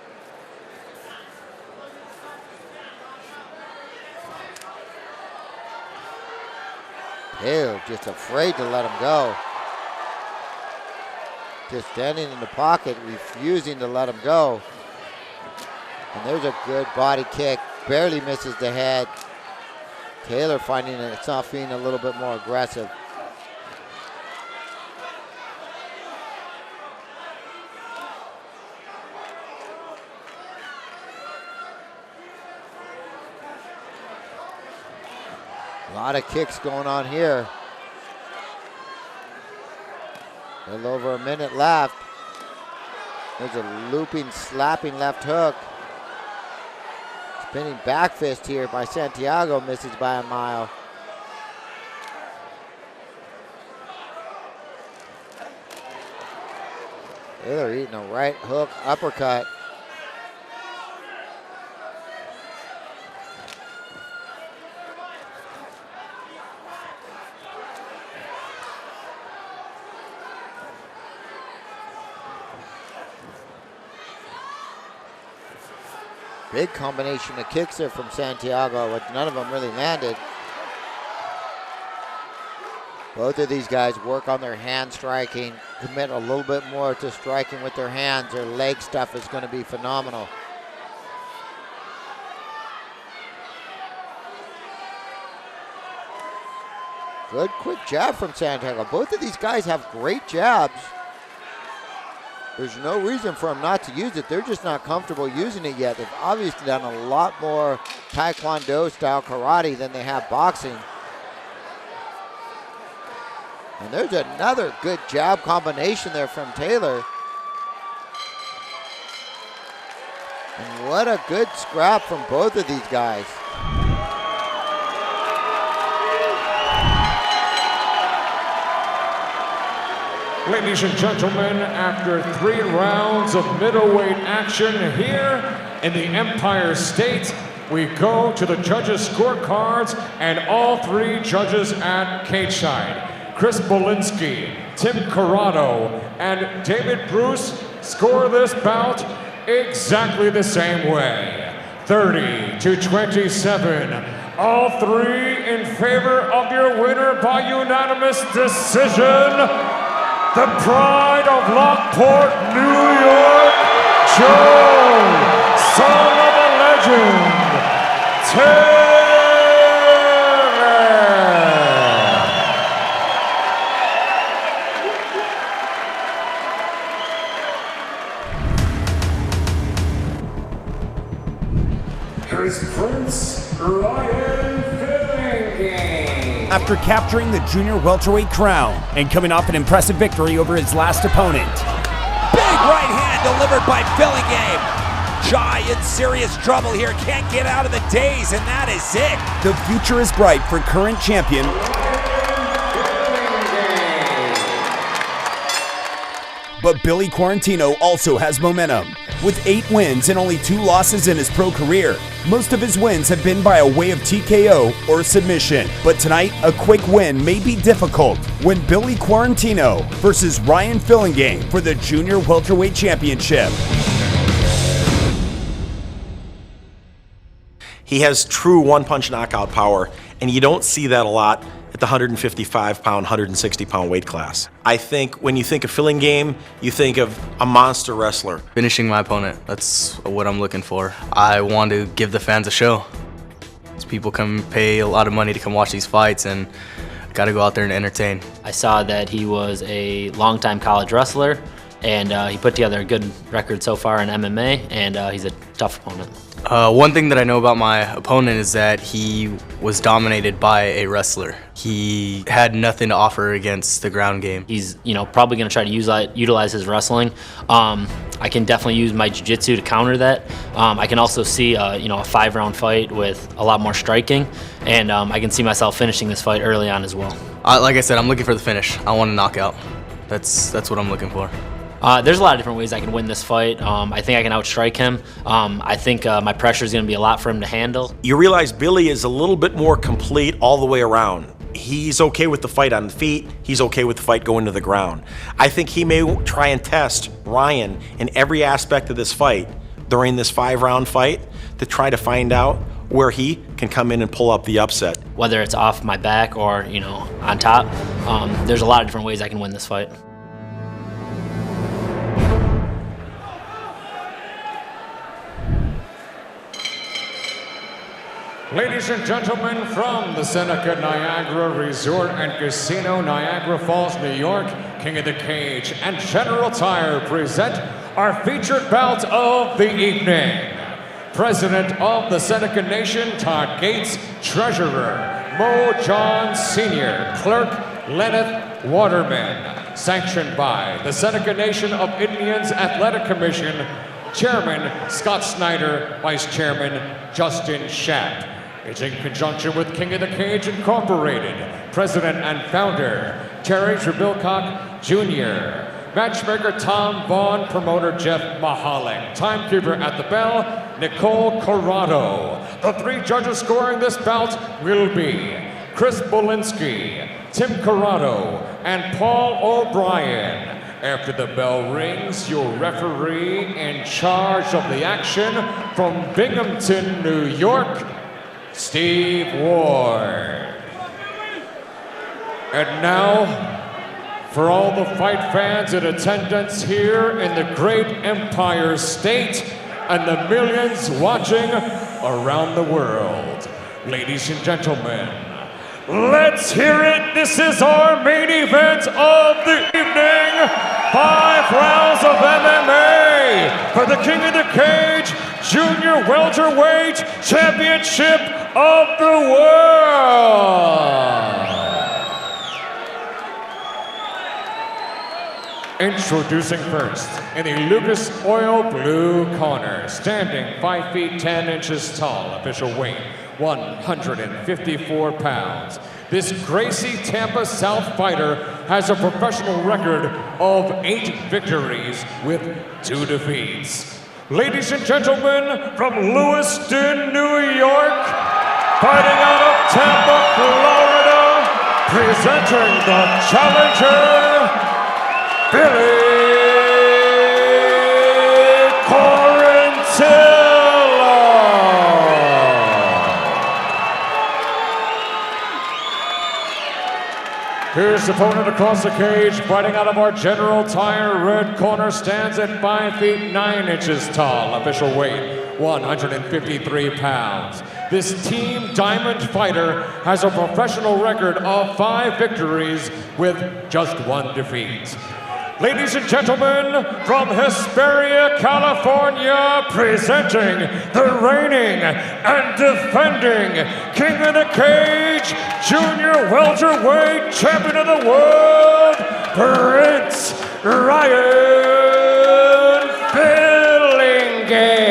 Taylor just afraid to let him go. Just standing in the pocket, refusing to let him go. And there's a good body kick. Barely misses the head. Taylor finding itself being a little bit more aggressive. A lot of kicks going on here. A little over a minute left. There's a looping, slapping left hook. Spinning back fist here by Santiago, misses by a mile. Taylor eating a right hook uppercut. Big combination of kicks there from Santiago, but none of them really landed. Both of these guys work on their hand striking, commit a little bit more to striking with their hands. Their leg stuff is going to be phenomenal. Good quick jab from Santiago. Both of these guys have great jabs. There's no reason for them not to use it. They're just not comfortable using it yet. They've obviously done a lot more Taekwondo style karate than they have boxing. And there's another good jab combination there from Taylor. And what a good scrap from both of these guys. Ladies and gentlemen, after 3 rounds of middleweight action here in the Empire State, we go to the judges' scorecards, and all 3 judges at cage-side, Chris Bolinski, Tim Corrado, and David Bruce, score this bout exactly the same way, 30-27. All 3 in favor of your winner by unanimous decision, the pride of Lockport, New York, Joe, son of a legend, Taylor. Here's Prince Ryan Fillingame. After capturing the junior welterweight crown and coming off an impressive victory over his last opponent. Big right hand delivered by Fillingame. Jai in serious trouble here, can't get out of the daze, and that is it. The future is bright for current champion but Billy Quarantillo also has momentum. With 8 wins and only 2 losses in his pro career, most of his wins have been by a way of TKO or submission. But tonight, a quick win may be difficult when Billy Quarantillo versus Ryan Fillingame for the Junior Welterweight Championship. He has true one-punch knockout power, and you don't see that a lot at the 155-pound, 160-pound weight class. I think when you think of Fillingame, you think of a monster wrestler. Finishing my opponent, that's what I'm looking for. I want to give the fans a show. People come pay a lot of money to come watch these fights, and got to go out there and entertain. I saw that he was a longtime college wrestler, and he put together a good record so far in MMA, and he's a tough opponent. One thing that I know about my opponent is that he was dominated by a wrestler. He had nothing to offer against the ground game. He's, probably going to try to utilize his wrestling. I can definitely use my jiu-jitsu to counter that. I can also see, a 5-round fight with a lot more striking, and I can see myself finishing this fight early on as well. Like I said, I'm looking for the finish. I want a knockout. That's what I'm looking for. There's a lot of different ways I can win this fight. I think I can outstrike him. I think my pressure is going to be a lot for him to handle. You realize Billy is a little bit more complete all the way around. He's okay with the fight on the feet. He's okay with the fight going to the ground. I think he may try and test Ryan in every aspect of this fight during this 5-round fight to try to find out where he can come in and pull up the upset. Whether it's off my back or, on top, there's a lot of different ways I can win this fight. Ladies and gentlemen, from the Seneca Niagara Resort and Casino, Niagara Falls, New York, King of the Cage and General Tire present our featured bout of the evening. President of the Seneca Nation, Todd Gates, Treasurer, Mo John Sr., Clerk, Lenneth Waterman. Sanctioned by the Seneca Nation of Indians Athletic Commission, Chairman Scott Snyder, Vice Chairman Justin Schapp. It's in conjunction with King of the Cage Incorporated, President and Founder Terry Trebilcock Jr., Matchmaker Tom Vaughn, Promoter Jeff Mahalik, Timekeeper at the bell, Nicole Corrado. The 3 judges scoring this bout will be Chris Bolinski, Tim Corrado, and Paul O'Brien. After the bell rings, your referee in charge of the action from Binghamton, New York, Steve Ward. And now, for all the fight fans in attendance here in the great Empire State and the millions watching around the world, ladies and gentlemen, let's hear it. This is our main event of the evening. 5 rounds of MMA for the King of the Cage Junior Welterweight Championship of the World. Introducing first, in the Lucas Oil blue corner, standing 5 feet 10 inches tall, official weight 154 pounds. This Gracie Tampa South fighter has a professional record of 8 victories with 2 defeats. Ladies and gentlemen, from Lewiston, New York, fighting out of Tampa, Florida, presenting the challenger, Billy Quarantillo. His opponent across the cage, fighting out of our General Tire red corner, stands at 5 feet 9 inches tall, official weight 153 pounds. This Team Diamond fighter has a professional record of 5 victories with just 1 defeat. Ladies and gentlemen, from Hesperia, California, presenting the reigning and defending King of the Cage Junior Welterweight Champion of the World, Prince Ryan Fillingame.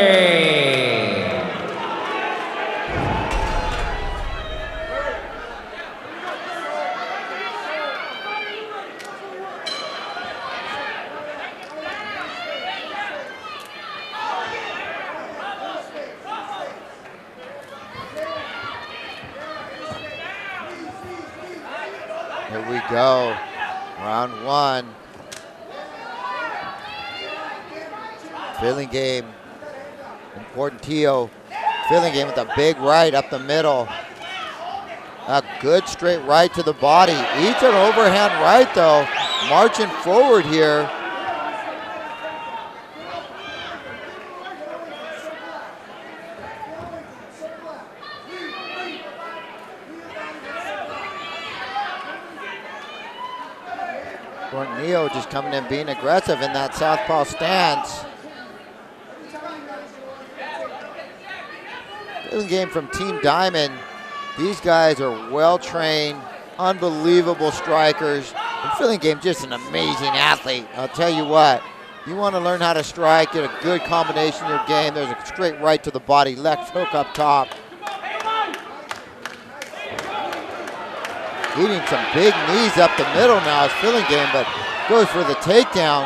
Here we go, round 1. Fillingame and Quarantillo. Fillingame with a big right up the middle. A good straight right to the body. Each an overhand right though, marching forward here. Cormier just coming in being aggressive in that southpaw stance. Fillingame from Team Diamond. These guys are well trained, unbelievable strikers. And Fillingame just an amazing athlete. I'll tell you what, you want to learn how to strike, get a good combination in your game. There's a straight right to the body, left hook up top. Eating some big knees up the middle now is Fillingame, but goes for the takedown.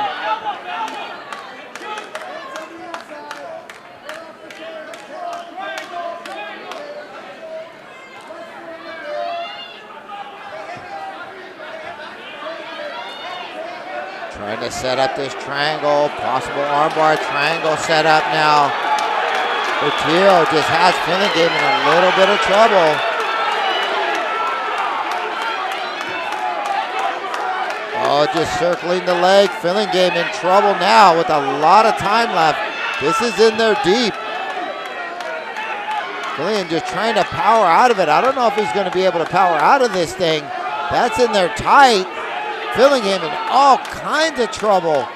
Trying to set up this triangle, possible armbar triangle set up now. Quarantillo just has Fillingame in a little bit of trouble. Oh, just circling the leg. Fillingame in trouble now with a lot of time left. This is in there deep. Colleen just trying to power out of it. I don't know if he's going to be able to power out of this thing. That's in there tight. Fillingame in all kinds of trouble.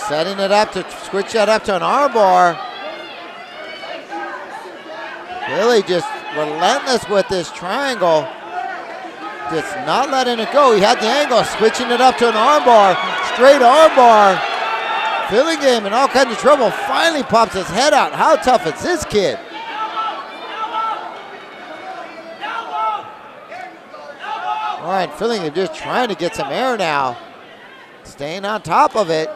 Setting it up to switch that up to an armbar. Billy just relentless with this triangle. Just not letting it go. He had the angle, switching it up to an armbar. Straight armbar. Fillingame in all kinds of trouble. Finally pops his head out. How tough is this kid? All right, Fillingame just trying to get some air now. Staying on top of it.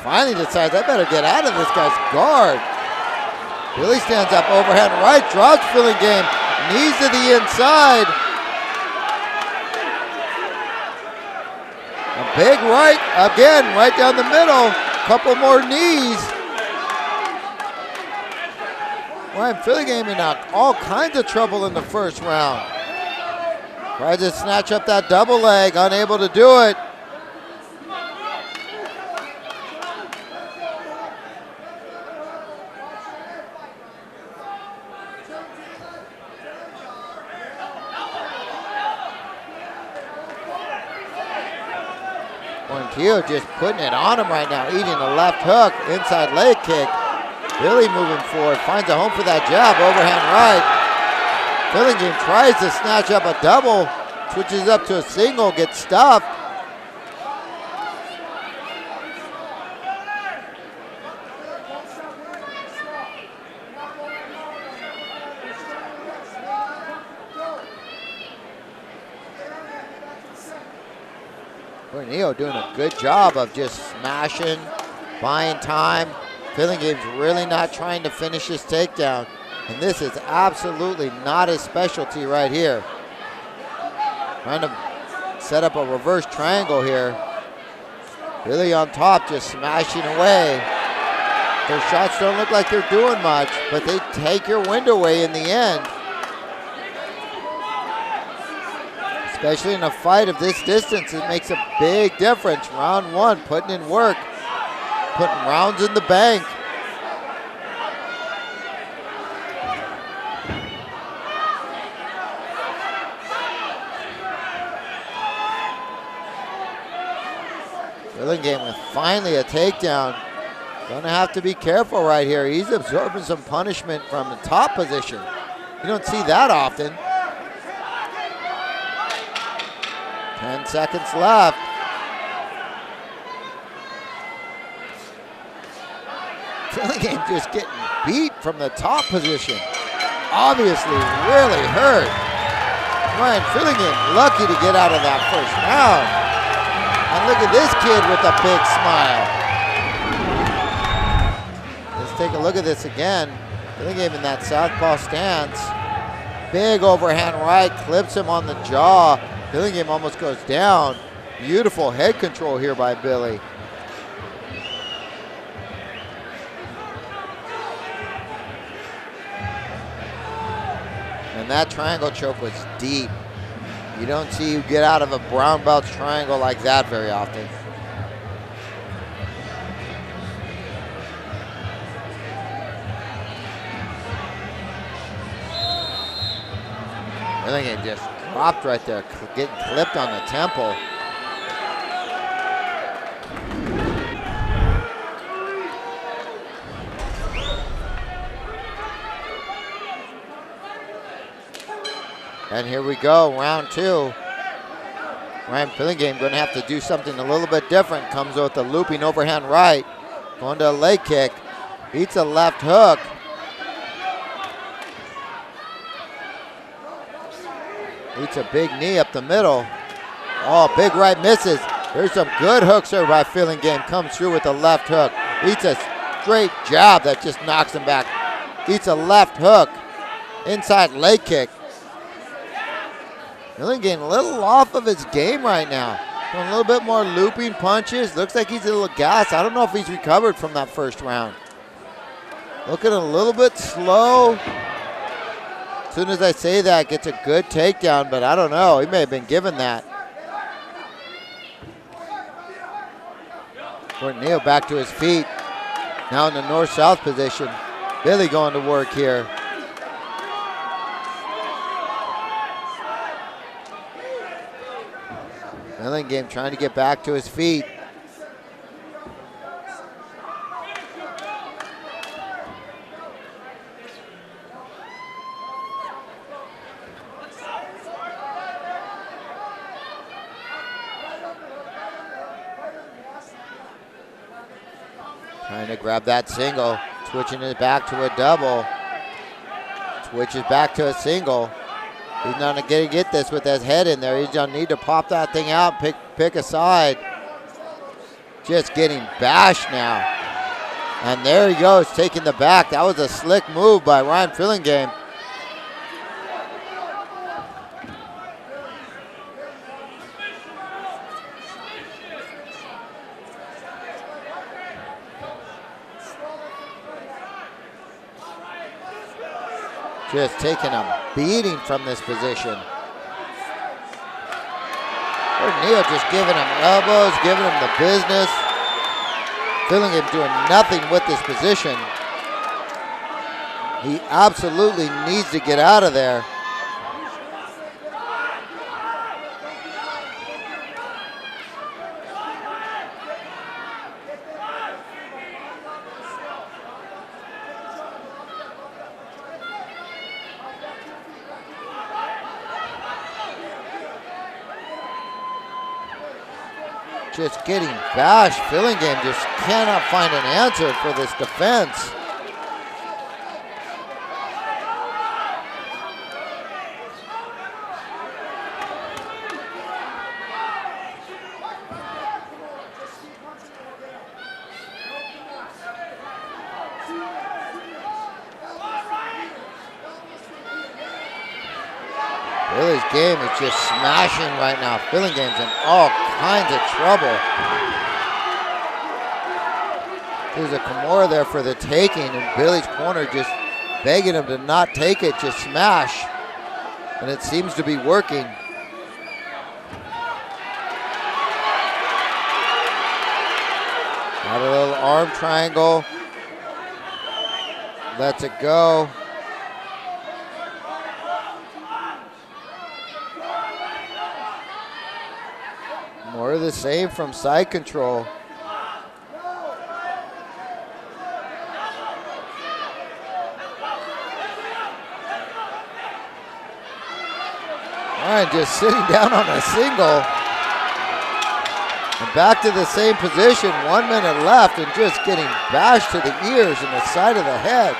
Finally decides I better get out of this guy's guard. Billy stands up, overhand right, drops Fillingame, knees to the inside. A big right, again, right down the middle. Couple more knees. Ryan Fillingame in all kinds of trouble in the first round. Tries to snatch up that double leg, unable to do it. Quarantillo just putting it on him right now, eating a left hook, inside leg kick. Billy moving forward, finds a home for that jab, overhand right. Fillingame tries to snatch up a double, switches up to a single, gets stuffed. Quarantillo doing a good job of just smashing, buying time. Fillingame's really not trying to finish this takedown. And this is absolutely not his specialty right here. Trying to set up a reverse triangle here. Billy on top, just smashing away. Their shots don't look like they're doing much, but they take your wind away in the end. Especially in a fight of this distance, it makes a big difference. Round one, putting in work, putting rounds in the bank. Fillingame with finally a takedown. Gonna have to be careful right here. He's absorbing some punishment from the top position. You don't see that often. 10 seconds left. Fillingame just getting beat from the top position. Obviously really hurt. Ryan Fillingame lucky to get out of that first round. And look at this kid with a big smile. Let's take a look at this again. Fillingame in that southpaw stance. Big overhand right, clips him on the jaw. Fillingame almost goes down. Beautiful head control here by Billy. And that triangle choke was deep. You don't see you get out of a brown belt triangle like that very often. Fillingame just dropped right there, getting clipped on the temple. And here we go, round two. Ryan Fillingame going to have to do something a little bit different. Comes with a looping overhand right. Going to a leg kick. Beats a left hook. Beats a big knee up the middle. Oh, big right misses. There's some good hooks there by Fillingame. Comes through with a left hook. Beats a straight jab that just knocks him back. Beats a left hook. Inside leg kick. Fillingame a little off of his game right now. Doing a little bit more looping punches. Looks like he's a little gassed. I don't know if he's recovered from that first round. Looking a little bit slow. As soon as I say that, gets a good takedown, but I don't know. He may have been given that. Quarantillo back to his feet. Now in the north-south position. Billy going to work here. Fillingame trying to get back to his feet. Trying to grab that single, switching it back to a double. Switches back to a single. He's not going to get this with his head in there. He's going to need to pop that thing out, pick a side. Just getting bashed now. And there he goes, taking the back. That was a slick move by Ryan Fillingame. Just taking a beating from this position. Neil just giving him elbows, giving him the business. Fillingame doing nothing with this position. He absolutely needs to get out of there. Just getting bashed. Fillingame just cannot find an answer for this defense. Billy's game is just smashing right now. Fillingame's in all kinds of trouble. There's a Kimura there for the taking, and Billy's corner just begging him to not take it, just smash. And it seems to be working. Got a little arm triangle. Lets it go. More of the same from side control. All right, just sitting down on a single. And back to the same position, 1 minute left, and just getting bashed to the ears and the side of the head.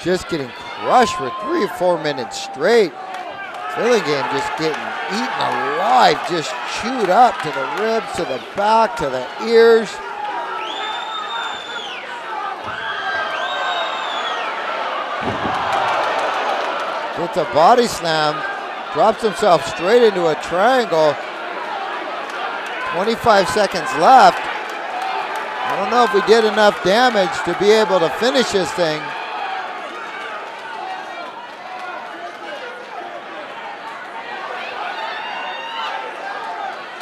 Just getting crushed for 3 or 4 minutes straight. Fillingame just getting eaten alive, just chewed up to the ribs, to the back, to the ears. Gets a body slam, drops himself straight into a triangle. 25 seconds left. I don't know if we did enough damage to be able to finish this thing.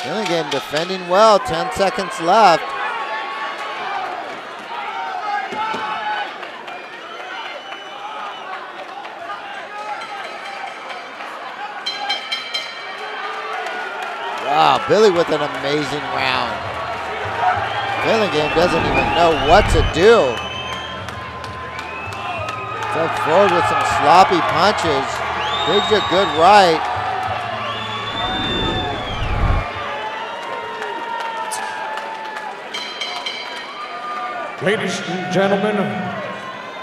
Fillingame defending well, 10 seconds left. Wow, Billy with an amazing round. Fillingame doesn't even know what to do. Steps forward with some sloppy punches. Digs a good right. Ladies and gentlemen,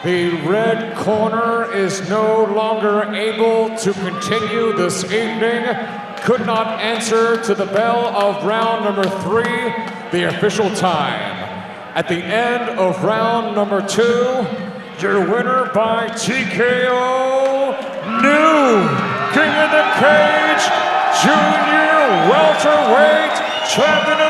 the red corner is no longer able to continue this evening. Could not answer to the bell of round number 3, the official time. At the end of round number 2, your winner by TKO, new King of the Cage Junior Welterweight Champion